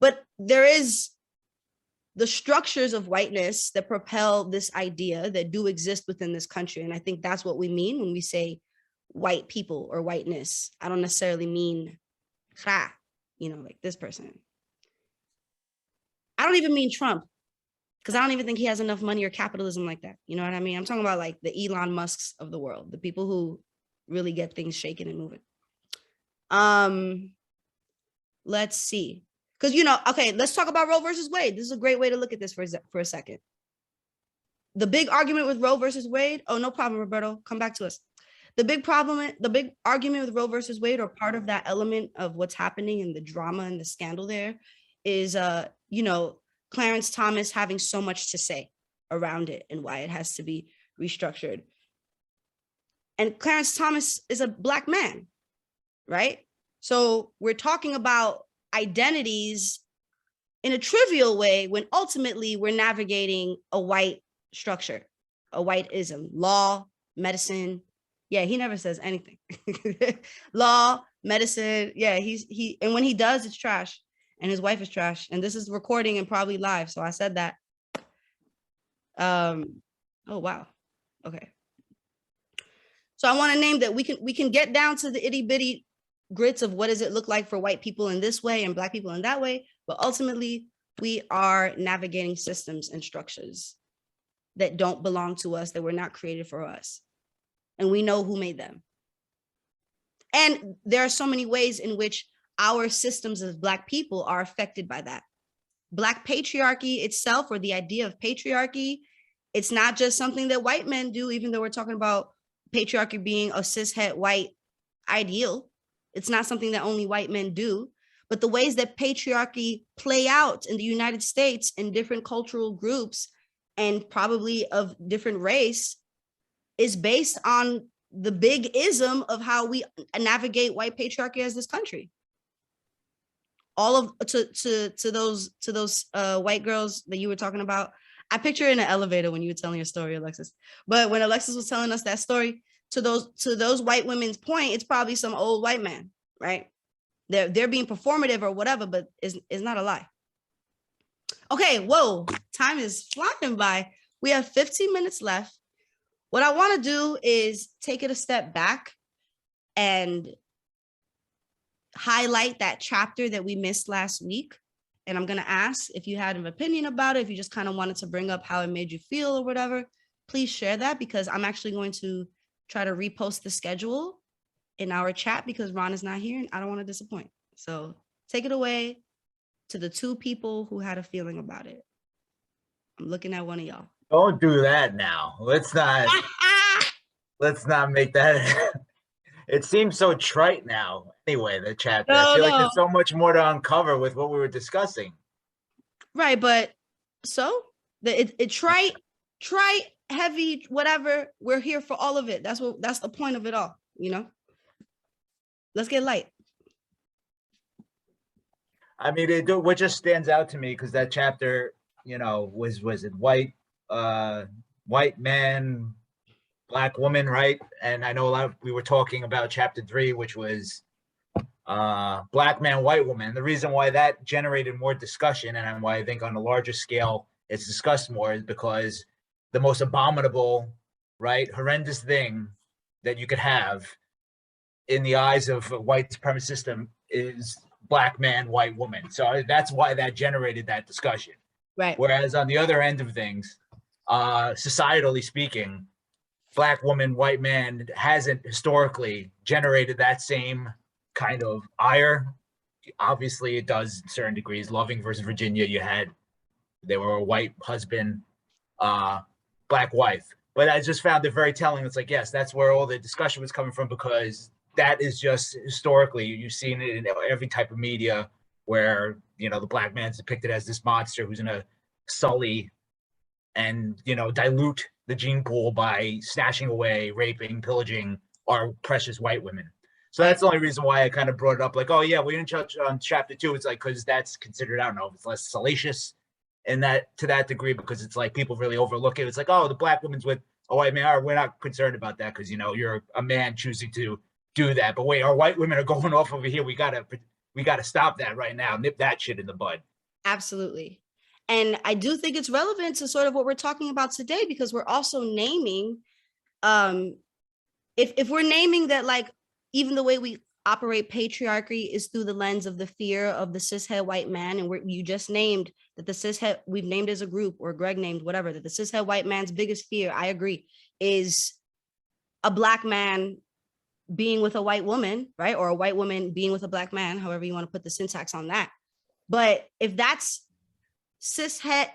But there is the structures of whiteness that propel this idea that do exist within this country. And I think that's what we mean when we say white people or whiteness. I don't necessarily mean, like this person. I don't even mean Trump, because I don't even think he has enough money or capitalism like that. You know what I mean? I'm talking about like the Elon Musks of the world, the people who really get things shaking and moving. Let's see. Because, okay, let's talk about Roe versus Wade. This is a great way to look at this for a second. The big argument with Roe versus Wade, oh, no problem, Roberto, come back to us. The big argument with Roe versus Wade, or part of that element of what's happening and the drama and the scandal there is, Clarence Thomas having so much to say around it and why it has to be restructured. And Clarence Thomas is a Black man, right? So we're talking about identities in a trivial way when ultimately we're navigating a white structure, a whiteism, law, medicine. Yeah, he never says anything. Law, medicine. Yeah, and when he does, it's trash. And his wife is trash. And this is recording and probably live. So I said that. Oh, wow. Okay. So I want to name that we can get down to the itty bitty grits of what does it look like for white people in this way and Black people in that way. But ultimately, we are navigating systems and structures that don't belong to us, that were not created for us. And we know who made them. And there are so many ways in which our systems as Black people are affected by that. Black patriarchy itself, or the idea of patriarchy, it's not just something that white men do, even though we're talking about patriarchy being a cishet white ideal. It's not something that only white men do, but the ways that patriarchy play out in the United States in different cultural groups and probably of different race is based on the big ism of how we navigate white patriarchy as this country. All of to those white girls that you were talking about, I picture in an elevator when you were telling your story, Alexis. But when Alexis was telling us that story, to those white women's point, it's probably some old white man, right? They're being performative or whatever, but it's not a lie. Okay, whoa, time is flying by. We have 15 minutes left. What I want to do is take it a step back and highlight that chapter that we missed last week. And I'm going to ask if you had an opinion about it, if you just kind of wanted to bring up how it made you feel or whatever, please share that, because I'm actually going to try to repost the schedule in our chat because Ron is not here and I don't want to disappoint. So take it away to the 2 people who had a feeling about it. I'm looking at one of y'all. Don't do that now. Let's not make that. It seems so trite now. Anyway, the chapter. I feel like there's so much more to uncover with what we were discussing. Right, but so it trite, heavy, whatever. We're here for all of it. That's the point of it all. Let's get light. I mean, what just stands out to me, because that chapter, was it white man, Black woman, right? And I know we were talking about chapter 3, which was Black man, white woman. The reason why that generated more discussion, and why I think on a larger scale it's discussed more, is because the most abominable, right, horrendous thing that you could have in the eyes of a white supremacist system is Black man, white woman. So that's why that generated that discussion. Right. Whereas on the other end of things, societally speaking, Black woman, white man hasn't historically generated that same kind of ire. Obviously, it does in certain degrees. Loving versus Virginia, they were a white husband black wife. But I just found it very telling. It's like, yes, that's where all the discussion was coming from, because that is just historically, you've seen it in every type of media where, you know, the black man's depicted as this monster who's going to sully and, you know, dilute the gene pool by snatching away, raping, pillaging our precious white women. So that's the only reason why I kind of brought it up. Like, oh yeah, we didn't touch on chapter 2. It's like, because that's considered, I don't know, if it's less salacious in that, to that degree, because it's like people really overlook it. It's like, oh, the black woman's with a white man. We're not concerned about that because, you know, you're a man choosing to do that. But wait, our white women are going off over here. We gotta stop that right now. Nip that shit in the bud. Absolutely. And I do think it's relevant to sort of what we're talking about today, because we're also naming, if we're naming that, like, even the way we operate patriarchy is through the lens of the fear of the cishet white man. And you just named that the cishet, we've named as a group, or Greg named, whatever, that the cishet white man's biggest fear, I agree, is a black man being with a white woman, right? Or a white woman being with a black man, however you want to put the syntax on that. But if that's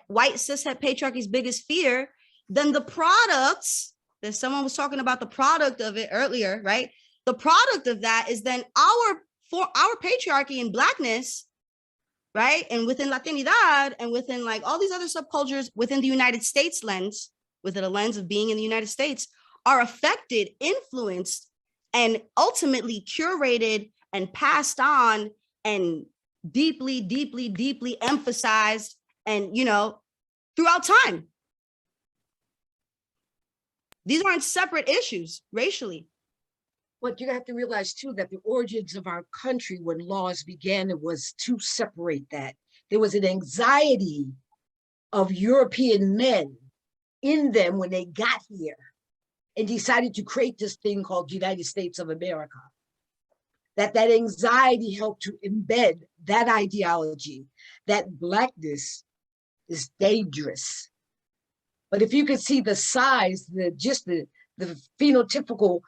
white cishet patriarchy's biggest fear, then the products that someone was talking about, the product of it earlier, right? The product of that is then our patriarchy and blackness, right? And within Latinidad and within like all these other subcultures within the United States lens, within a lens of being in the United States, are affected, influenced, and ultimately curated and passed on and deeply, deeply, deeply emphasized, and, you know, throughout time. These aren't separate issues racially. But you have to realize too that the origins of our country, when laws began, it was to separate that. There was an anxiety of European men in them when they got here and decided to create this thing called the United States of America. That anxiety helped to embed that ideology, that blackness is dangerous. But if you could see the size, the phenotypical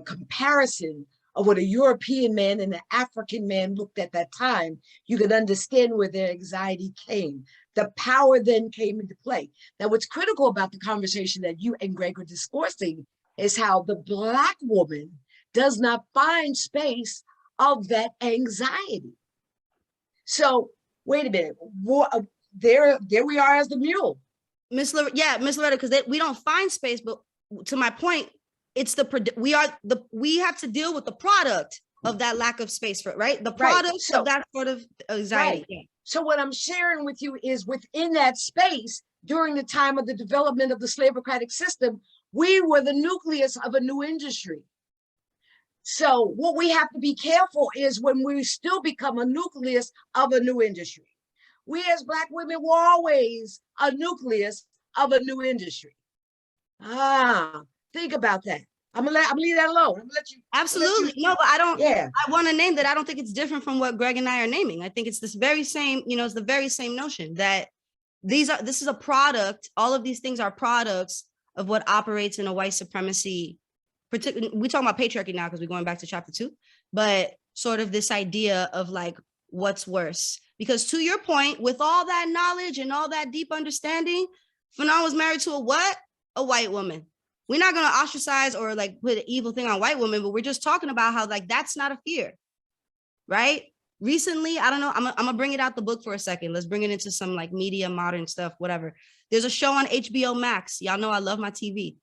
comparison of what a European man and an African man looked at that time, you could understand where their anxiety came. The power then came into play. Now, what's critical about the conversation that you and Greg are discoursing is how the Black woman does not find space of that anxiety. So wait a minute, there we are as the mule. Miss Loretta, because we don't find space, but to my point, it's we have to deal with the product of that lack of space, right? The product of that sort of anxiety. Right. Yeah. So what I'm sharing with you is within that space, during the time of the development of the slavocratic system, we were the nucleus of a new industry. So what we have to be careful is when we still become a nucleus of a new industry. We as Black women were always a nucleus of a new industry. Think about that. I'm gonna leave that alone. I'm gonna let you. Absolutely. No, but I don't. Yeah. I want to name that. I don't think it's different from what Greg and I are naming. I think it's this very same, it's the very same notion that this is a product. All of these things are products of what operates in a white supremacy. Particularly, we're talking about patriarchy now because we're going back to chapter 2, but sort of this idea of like, what's worse? Because to your point, with all that knowledge and all that deep understanding, Fanon was married to a what? A white woman. We're not going to ostracize or like put an evil thing on white women, but we're just talking about how like that's not a fear, right? Recently, I don't know, I'm gonna bring it out the book for a second. Let's bring it into some like media, modern stuff, whatever. There's a show on HBO Max. Y'all know I love my TV.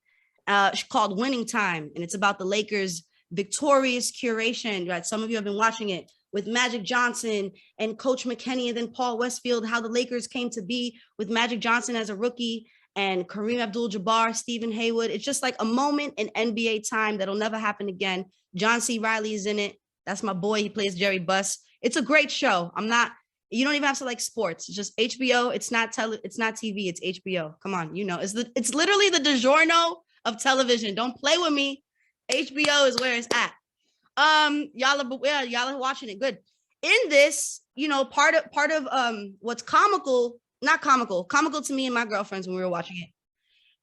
Called Winning Time, and it's about the Lakers' victorious curation, right? Some of you have been watching it with Magic Johnson and Coach McKinney, and then Paul Westfield, how the Lakers came to be with Magic Johnson as a rookie and Kareem Abdul-Jabbar, Stephen Haywood. It's just like a moment in NBA time that'll never happen again. John C. Reilly is in it. That's my boy. He plays Jerry Buss. It's a great show. You don't even have to like sports. It's just HBO. It's not TV. It's HBO. Come on, it's literally the DiGiorno of television. Don't play with me. HBO is where it's at. Y'all are watching it. Good. In this, part of what's comical to me and my girlfriends when we were watching it,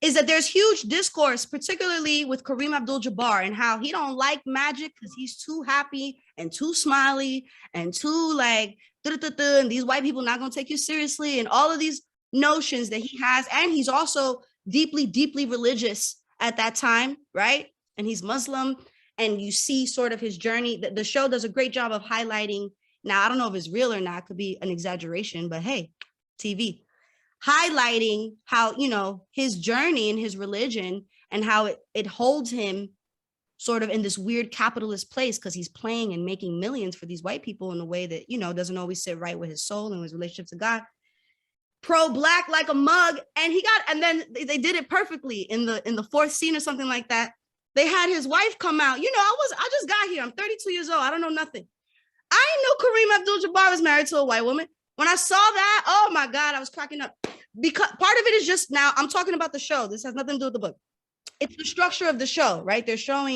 is that there's huge discourse, particularly with Kareem Abdul-Jabbar and how he don't like Magic because he's too happy and too smiley and too like, and these white people not gonna take you seriously, and all of these notions that he has. And he's also deeply, deeply religious at that time, right? And he's Muslim. And you see sort of his journey. The show does a great job of highlighting. Now, I don't know if it's real or not, it could be an exaggeration, but hey, TV. Highlighting how, you know, his journey in his religion and how it holds him sort of in this weird capitalist place because he's playing and making millions for these white people in a way that, you know, doesn't always sit right with his soul and his relationship to God. Pro-black like a mug. And then they did it perfectly in the fourth scene or something like that. They had his wife come out. You know, I just got here. I'm 32 years old. I don't know nothing. I didn't know Kareem Abdul-Jabbar was married to a white woman. When I saw that, oh my God, I was cracking up. Because part of it is just, now I'm talking about the show. This has nothing to do with the book. It's the structure of the show, right? They're not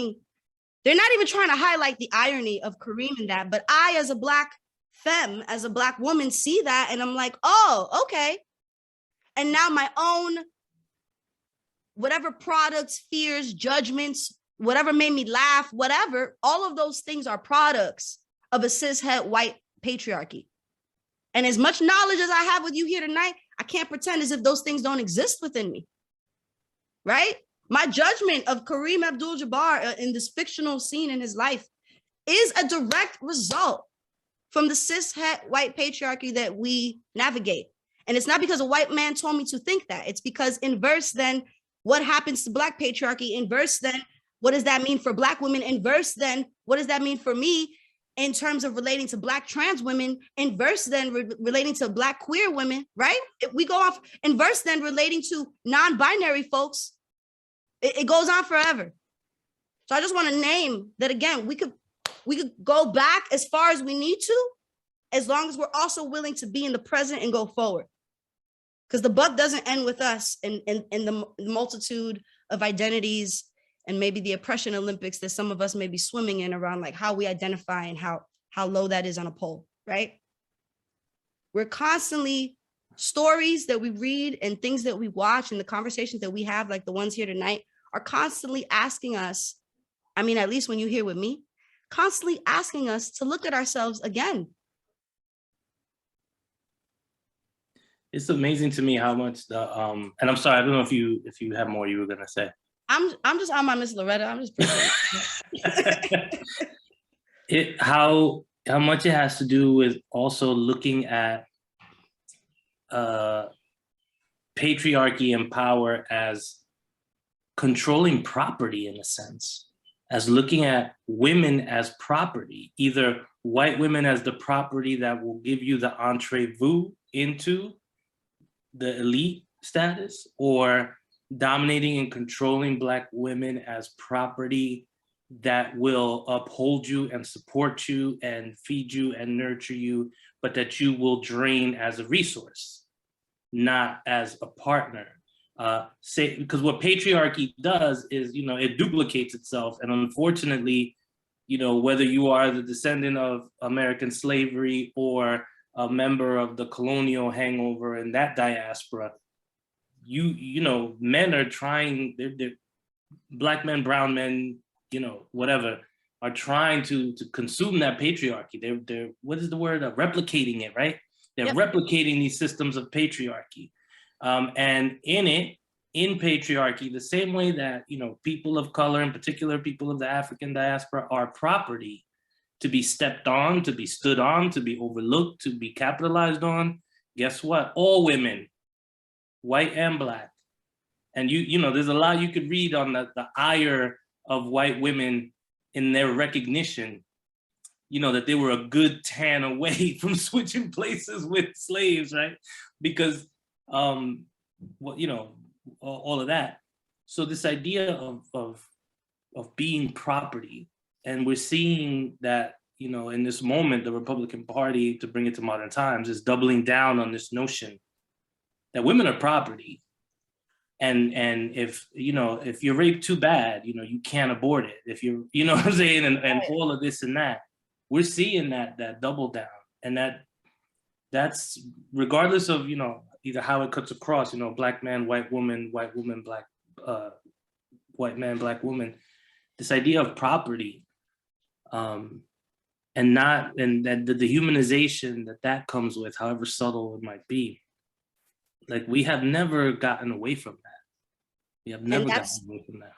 even trying to highlight the irony of Kareem in that, but I, as a Black femme, as a Black woman, see that and I'm like, oh, okay. And now my own, whatever products, fears, judgments, whatever made me laugh, whatever, all of those things are products of a cishet white patriarchy. And as much knowledge as I have with you here tonight, I can't pretend as if those things don't exist within me, right? My judgment of Kareem Abdul-Jabbar in this fictional scene in his life is a direct result from the cishet white patriarchy that we navigate. And it's not because a white man told me to think that. It's because inverse then, what happens to Black patriarchy? Inverse then, what does that mean for Black women? Inverse then, what does that mean for me in terms of relating to Black trans women? Inverse then, relating to Black queer women, right? We go off, inverse then, relating to non-binary folks. It goes on forever. So I just want to name that again, we could go back as far as we need to, as long as we're also willing to be in the present and go forward. Because the buck doesn't end with us in the multitude of identities and maybe the oppression Olympics that some of us may be swimming in around like how we identify and how low that is on a pole, right? We're constantly, stories that we read and things that we watch and the conversations that we have, like the ones here tonight, are constantly asking us, I mean, at least when you're here with me, constantly asking us to look at ourselves again. It's amazing to me how much the and I'm sorry, I don't know if you have more you were gonna say. I'm just on my Miss Loretta. I'm just how much it has to do with also looking at patriarchy and power as controlling property in a sense, as looking at women as property, either white women as the property that will give you the entree-vous into the elite status, or dominating and controlling Black women as property that will uphold you and support you and feed you and nurture you, but that you will drain as a resource, not as a partner. Because what patriarchy does is, you know, it duplicates itself. And unfortunately, you know, whether you are the descendant of American slavery or a member of the colonial hangover in that diaspora, you know, men are trying, they're Black men, brown men, you know, whatever, are trying to consume that patriarchy. They're what is the word? Replicating it, right? They're replicating these systems of patriarchy. And in patriarchy, the same way that, you know, people of color, in particular, people of the African diaspora, are property to be stepped on, to be stood on, to be overlooked, to be capitalized on. Guess what? All women, white and Black. And you know, there's a lot you could read on the ire of white women in their recognition, you know, that they were a good tan away from switching places with slaves, right? Because, well, you know, all of that. So this idea of being property, and we're seeing that, you know, in this moment, the Republican Party, to bring it to modern times, is doubling down on this notion that women are property. And if, you know, if you're raped too bad, you know, you can't abort it. If you're, you know what I'm saying? And all of this and that, we're seeing that double down. And that's regardless of, you know, either how it cuts across, you know, Black man, white woman, Black, white man, Black woman, this idea of property, and that the dehumanization that comes with, however subtle it might be, Like we have never gotten away from that. We have never gotten away from that.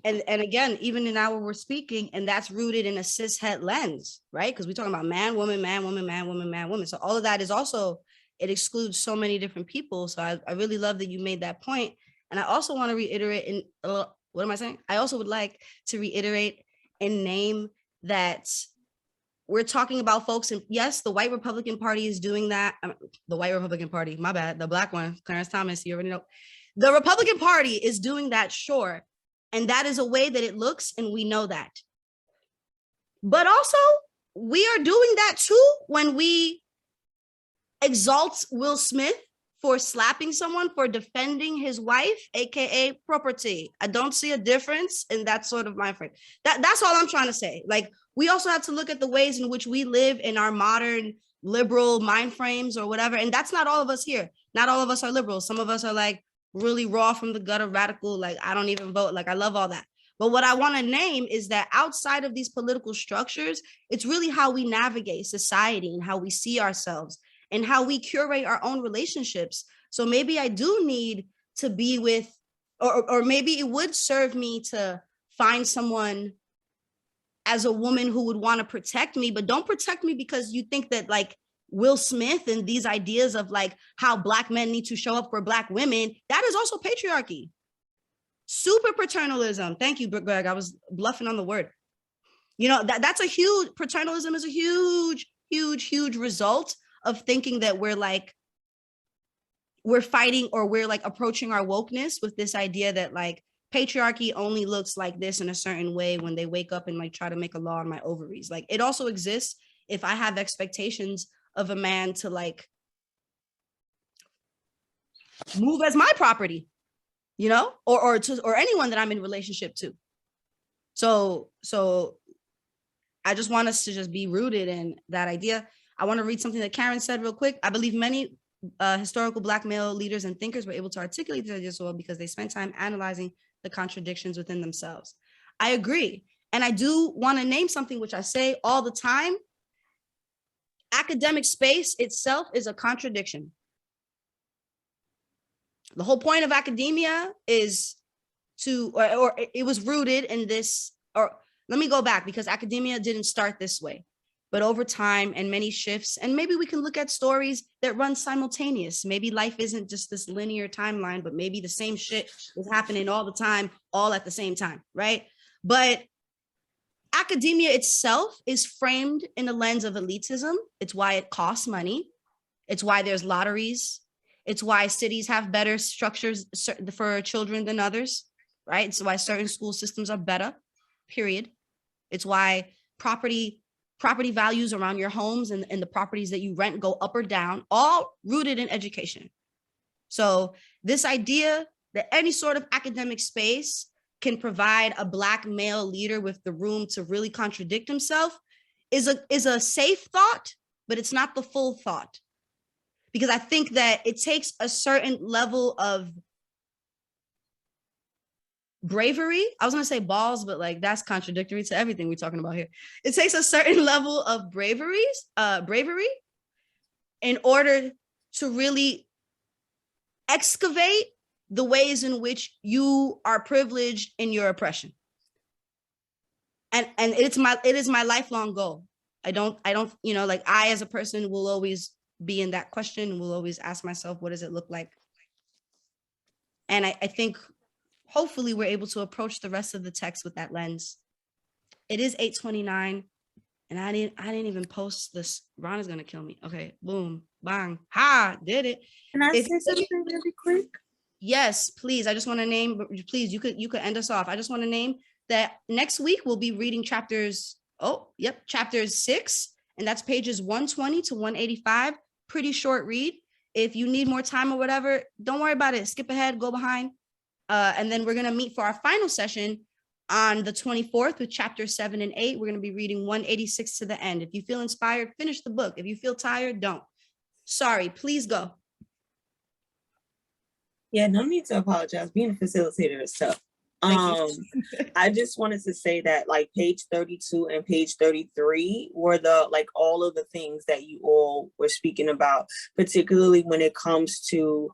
And again, even in how we're speaking, and that's rooted in a cishet lens, right? Because we're talking about man, woman, man, woman, man, woman, man, woman. So all of that is also, it excludes so many different people. So I really love that you made that point. And I also want to reiterate what am I saying? I also would like to reiterate and name that we're talking about folks, and yes, the white Republican Party is doing that. The white Republican Party, my bad, the black one, Clarence Thomas, you already know. The Republican Party is doing that, sure. And that is a way that it looks, and we know that. But also, we are doing that too when we exalt Will Smith for slapping someone for defending his wife, AKA property. I don't see a difference in that sort of mind frame. That's all I'm trying to say. Like, we also have to look at the ways in which we live in our modern liberal mind frames or whatever. And that's not all of us here. Not all of us are liberals. Some of us are like really raw from the gutter, radical, like I don't even vote. Like, I love all that. But what I want to name is that outside of these political structures, it's really how we navigate society and how we see ourselves and how we curate our own relationships. So maybe I do need to be with, or maybe it would serve me to find someone as a woman who would want to protect me, but don't protect me because you think that like Will Smith and these ideas of like how Black men need to show up for Black women, that is also patriarchy. Super paternalism. Thank you, Greg. I was bluffing on the word. You know, that's a huge, paternalism is a huge, huge, huge result of thinking that we're fighting or we're like approaching our wokeness with this idea that like patriarchy only looks like this in a certain way when they wake up and like try to make a law on my ovaries. Like, it also exists if I have expectations of a man to like move as my property, you know, or anyone that I'm in relationship to. So I just want us to just be rooted in that idea. I want to read something that Karen said real quick. I believe many historical Black male leaders and thinkers were able to articulate these ideas well because they spent time analyzing the contradictions within themselves. I agree. And I do want to name something which I say all the time. Academic space itself is a contradiction. The whole point of academia is to, or it was rooted in this, or let me go back because academia didn't start this way. But over time and many shifts, and maybe we can look at stories that run simultaneous. Maybe life isn't just this linear timeline, but maybe the same shit is happening all the time, all at the same time, right? But academia itself is framed in a lens of elitism. It's why it costs money. It's why there's lotteries. It's why cities have better structures for children than others, right? It's why certain school systems are better, period. It's why property values around your homes and the properties that you rent go up or down, all rooted in education. So this idea that any sort of academic space can provide a Black male leader with the room to really contradict himself is a safe thought, but it's not the full thought. Because I think that it takes a certain level of bravery. I was gonna say balls, but like that's contradictory to everything we're talking about here. It takes a certain level of bravery in order to really excavate the ways in which you are privileged in your oppression. And it is my lifelong goal. I don't, you know, like I as a person will always be in that question, will always ask myself, what does it look like? And I think hopefully we're able to approach the rest of the text with that lens. It is 8:29 and I didn't even post this. Ron is gonna kill me. Okay, boom, bang, ha, did it. Can I say something really quick? Yes, please. I just want to name, please, you could end us off. I just want to name that next week we'll be reading chapters 6, and that's pages 120 to 185. Pretty short read. If you need more time or whatever, don't worry about it. Skip ahead, go behind. And then we're going to meet for our final session on the 24th with chapters 7 and 8. We're going to be reading 186 to the end. If you feel inspired, finish the book. If you feel tired, don't. Sorry, please go. Yeah, no need to apologize. Being a facilitator is tough. I just wanted to say that like page 32 and page 33 were the like all of the things that you all were speaking about, particularly when it comes to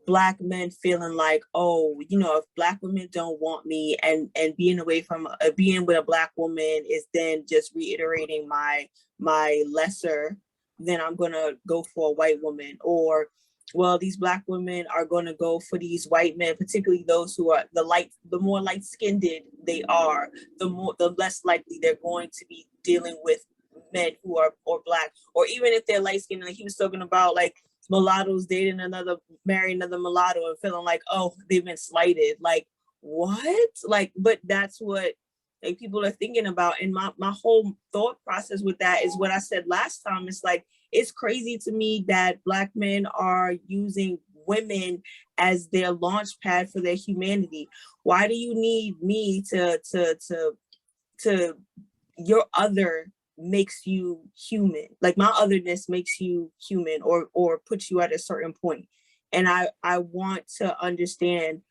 Black men feeling like, oh, you know, if Black women don't want me, and being away from being with a Black woman is then just reiterating my lesser, then I'm gonna go for a white woman. Or, well, these Black women are gonna go for these white men, particularly those who are the more light-skinned they are, the less likely they're going to be dealing with men who are or Black, or even if they're light-skinned. Like he was talking about, like mulattoes marrying another mulatto and feeling like, oh, they've been slighted. Like, what? Like, but that's what like people are thinking about. And my whole thought process with that is what I said last time. It's like, it's crazy to me that Black men are using women as their launch pad for their humanity. Why do you need me to your other makes you human? Like my otherness makes you human, or puts you at a certain point. And I want to understand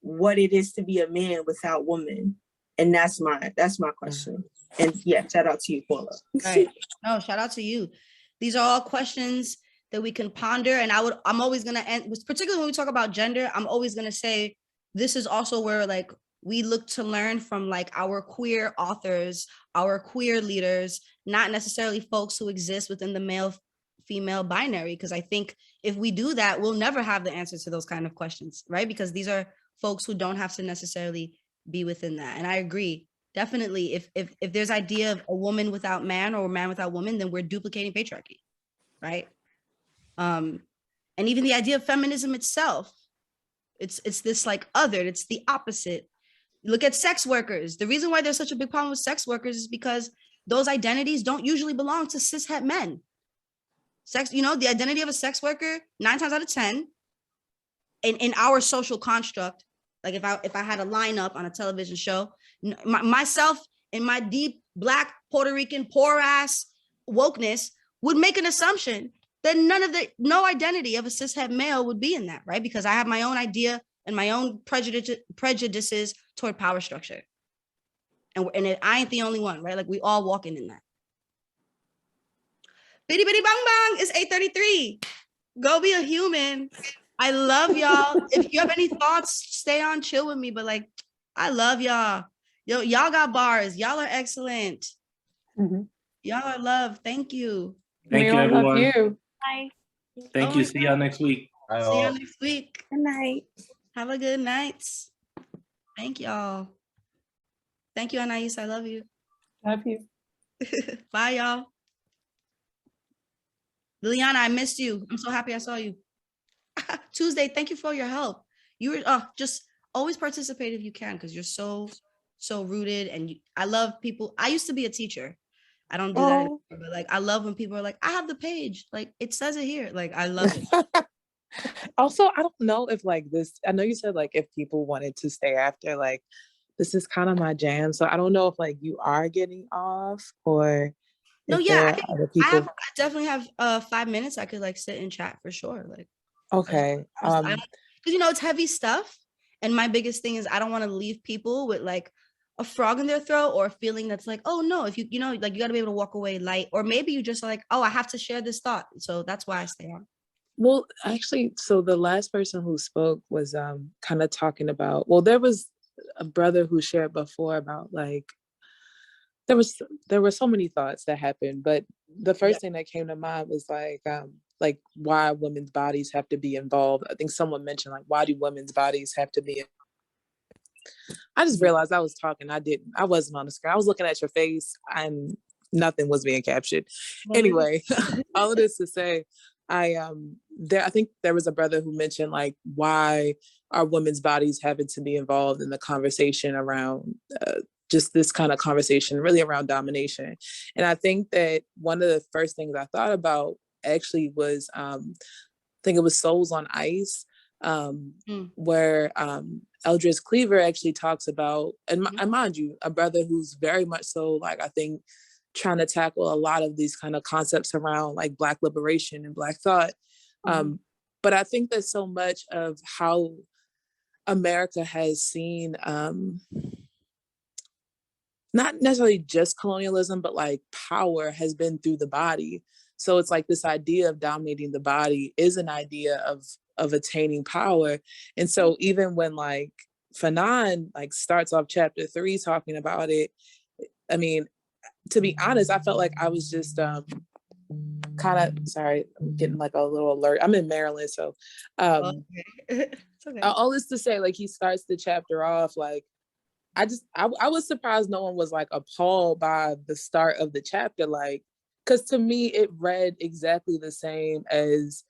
what it is to be a man without woman. And that's my question. And yeah, shout out to you, Paula. Right. No, shout out to you. These are all questions that we can ponder. And I'm always gonna end, particularly when we talk about gender, I'm always gonna say this is also where like we look to learn from like our queer authors, our queer leaders, not necessarily folks who exist within the male-female binary. Because I think if we do that, we'll never have the answers to those kind of questions, right? Because these are folks who don't have to necessarily be within that. And I agree, definitely, if there's idea of a woman without man or a man without woman, then we're duplicating patriarchy, right? And even the idea of feminism itself, it's this like othered, it's the opposite. Look at sex workers. The reason why there's such a big problem with sex workers is because those identities don't usually belong to cishet men. Sex, you know, the identity of a sex worker, 9 times out of 10, in our social construct, like if I had a lineup on a television show, myself in my deep Black, Puerto Rican, poor ass wokeness would make an assumption that no identity of a cishet male would be in that, right? Because I have my own idea and my own prejudices toward power structure. And I ain't the only one, right? Like we all walking in that. Bitty bitty bang bang, it's 8:33. Go be a human. I love y'all. If you have any thoughts, stay on, chill with me. But like, I love y'all. Yo, y'all got bars. Y'all are excellent. Mm-hmm. Y'all are loved. Thank you. Thank you, everyone. Love you. Bye. Thank you. See y'all next week. See y'all next week. Good night. Have a good night. Thank y'all. Thank you, Anais. I love you. Love you. Bye, y'all. Liliana, I missed you. I'm so happy I saw you. Tuesday, thank you for your help. You were just always participate if you can, because you're so rooted. And I love people. I used to be a teacher. I don't do that anymore, but like I love when people are like, I have the page, like it says it here. Like I love it. Also, I don't know if like this, I know you said like if people wanted to stay after, like this is kind of my jam. So I don't know if like you are getting off or no, if yeah, I I definitely have 5 minutes. I could like sit and chat for sure. Like okay. Because you know it's heavy stuff. And my biggest thing is I don't want to leave people with like a frog in their throat or a feeling that's like, oh no, if you know, like you got to be able to walk away light, or maybe you just like, oh, I have to share this thought. So that's why I stay on. Well, actually, so the last person who spoke was kind of talking about, well, there was a brother who shared before about like, there were so many thoughts that happened, but the first thing that came to mind was like why women's bodies have to be involved. I think someone mentioned like, why do women's bodies have to be? I just realized I was talking. I wasn't on the screen. I was looking at your face and nothing was being captured. Anyway, all of this to say, I think there was a brother who mentioned like why are women's bodies having to be involved in the conversation around just this kind of conversation really around domination. And I think that one of the first things I thought about actually was I think it was Souls on Ice, where Eldridge Cleaver actually talks about, and mind you, a brother who's very much so like I think trying to tackle a lot of these kind of concepts around like Black liberation and Black thought. But I think that so much of how America has seen not necessarily just colonialism, but like power has been through the body. So it's like this idea of dominating the body is an idea of attaining power. And so even when like Fanon like starts off chapter 3 talking about it, I mean, to be honest, I felt like I was just kind of, sorry, I'm getting like a little alert. I'm in Maryland, so It's okay. all this to say, like he starts the chapter off like I was surprised no one was like appalled by the start of the chapter, like, because to me it read exactly the same as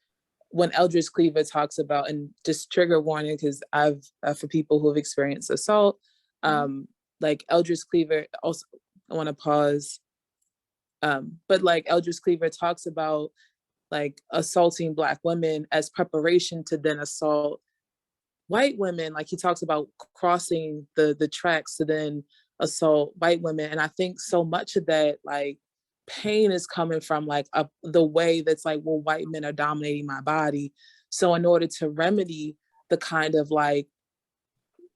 when Eldridge Cleaver talks about, and just trigger warning because I've for people who have experienced assault, like Eldridge Cleaver also, I want to pause, but like Eldridge Cleaver talks about like assaulting Black women as preparation to then assault white women. Like he talks about crossing the tracks to then assault white women. And I think so much of that like pain is coming from like the way that's like, well, white men are dominating my body. So in order to remedy the kind of like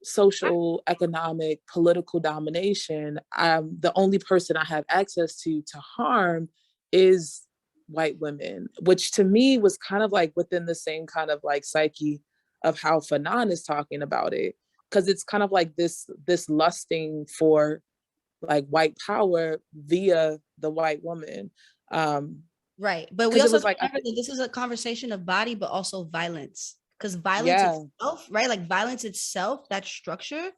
social, economic, political domination, the only person I have access to harm is white women, which to me was kind of like within the same kind of like psyche of how Fanon is talking about it, because it's kind of like this lusting for like white power via the white woman. Right. But we also have to like, remember that this is a conversation of body, but also violence. Because violence itself, right? Like violence itself, that structure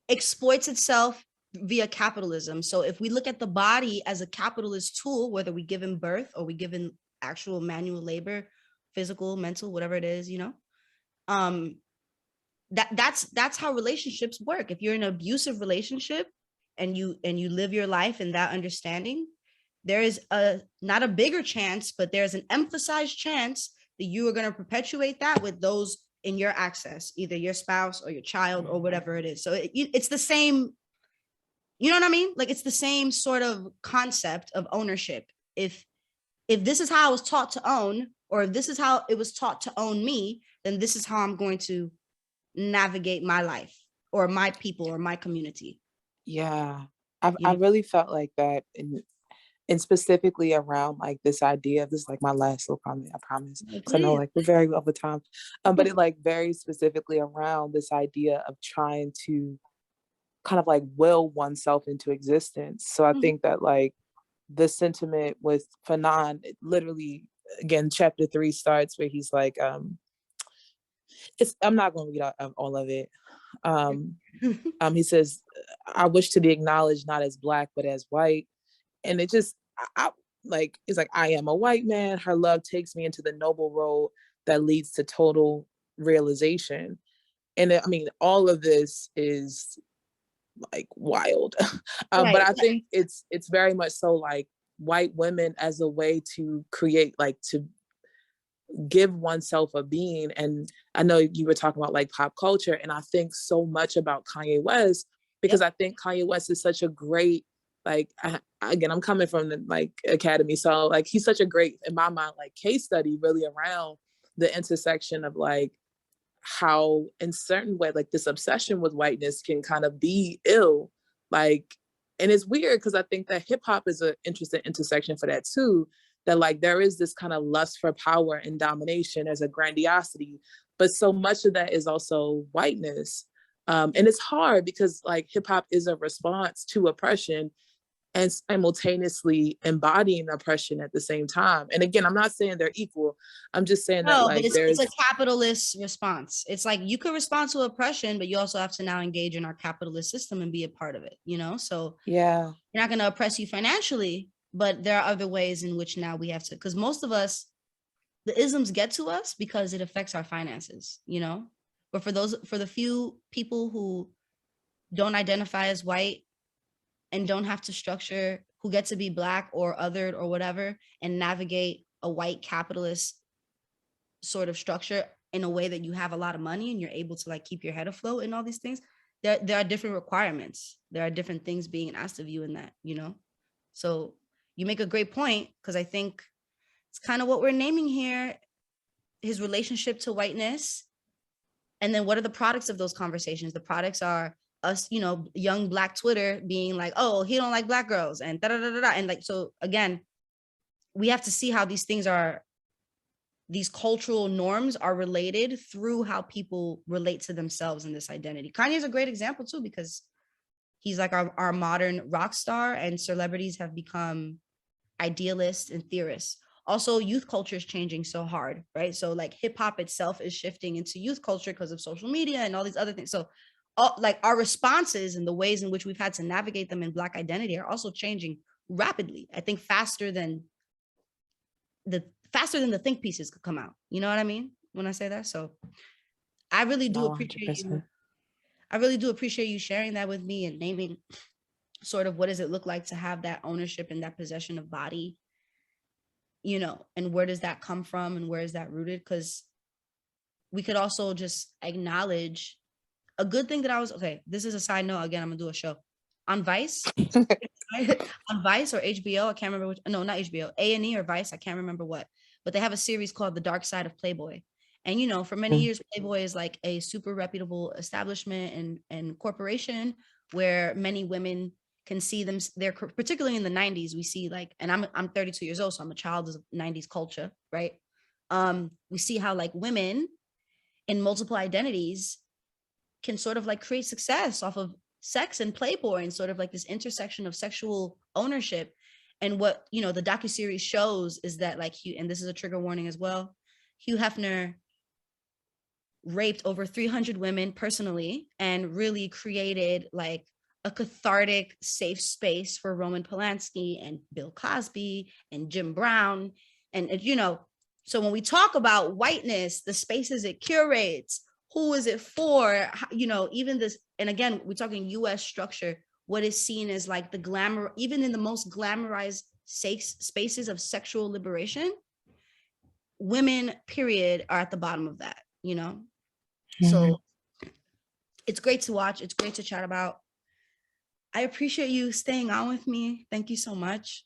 exploits itself via capitalism. So if we look at the body as a capitalist tool, whether we give him birth or we give him actual manual labor, physical, mental, whatever it is, you know, that's how relationships work. If you're in an abusive relationship and you live your life in that understanding, there is not a bigger chance, but there's an emphasized chance that you are going to perpetuate that with those in your access, either your spouse or your child or whatever it is. So it's the same, you know what I mean? Like it's the same sort of concept of ownership. If this is how I was taught to own, or if this is how it was taught to own me, then this is how I'm going to navigate my life or my people or my community. Yeah, I really felt like that, and specifically around like this idea of this, like my last little comment, I promise, because I know like we're very over time, but it like very specifically around this idea of trying to kind of like will oneself into existence. So I think that like the sentiment with Fanon, literally, again, chapter 3 starts where he's like, I'm not going to read all of it. He says, I wish to be acknowledged not as Black, but as white. And it just, like, it's like, I am a white man. Her love takes me into the noble road that leads to total realization. And I mean, all of this is like wild. But I think it's very much so like white women as a way to create, like to give oneself a being. And I know you were talking about like pop culture, and I think so much about Kanye West, because I think Kanye West is such a great, like, again, I'm coming from the like academy, so like he's such a great, in my mind, like case study really around the intersection of like how in certain way like this obsession with whiteness can kind of be ill, like, and it's weird because I think that hip hop is an interesting intersection for that too, that like there is this kind of lust for power and domination as a grandiosity, but so much of that is also whiteness. And it's hard because like hip hop is a response to oppression and simultaneously embodying oppression at the same time. And again, I'm not saying they're equal. I'm just saying that like it's a capitalist response. It's like you could respond to oppression, but you also have to now engage in our capitalist system and be a part of it, you know? So yeah, we're not going to oppress you financially, but there are other ways in which now we have to, because most of us, the isms get to us because it affects our finances, you know? But for the few people who don't identify as white and don't have to structure, who get to be Black or othered or whatever, and navigate a white capitalist sort of structure in a way that you have a lot of money and you're able to like keep your head afloat and all these things, there are different requirements. There are different things being asked of you in that, you know? So you make a great point, because I think it's kind of what we're naming here, his relationship to whiteness And then what are the products of those conversations? The products are us, you know, young Black Twitter being like, oh, he don't like Black girls and da da da da da. And like, so again, we have to see how these things are, these cultural norms are related through how people relate to themselves in this identity. Kanye is a great example too, because he's like our modern rock star, and celebrities have become idealists and theorists. Also, youth culture is changing so hard, right? So like hip hop itself is shifting into youth culture because of social media and all these other things. So like our responses and the ways in which we've had to navigate them in Black identity are also changing rapidly. I think faster than the think pieces could come out. You know what I mean when I say that? So I really do appreciate you. I really do appreciate you sharing that with me and naming sort of what does it look like to have that ownership and that possession of body, you know, and where does that come from and where is that rooted? Because we could also just acknowledge a good thing that okay, this is a side note. Again, I'm gonna do a show on Vice, on Vice or HBO. I can't remember which, no, not HBO, A&E or Vice. I can't remember what, but they have a series called The Dark Side of Playboy. And, you know, for many years, Playboy is like a super reputable establishment and corporation where many women can see them. They're particularly in the 90s. We see like, and I'm 32 years old, so I'm a child of 90s culture, right? We see how like women in multiple identities can sort of like create success off of sex and Playboy and sort of like this intersection of sexual ownership. And what, you know, the docuseries shows is that like and this is a trigger warning as well, Hugh Hefner raped over 300 women personally and really created like a cathartic, safe space for Roman Polanski and Bill Cosby and Jim Brown. And, you know, so when we talk about whiteness, the spaces it curates, who is it for, you know, even this, and again, we're talking US structure, what is seen as like the glamour, even in the most glamorized safe spaces of sexual liberation, women, period, are at the bottom of that, you know? So it's great to watch. It's great to chat about. I appreciate you staying on with me. Thank you so much.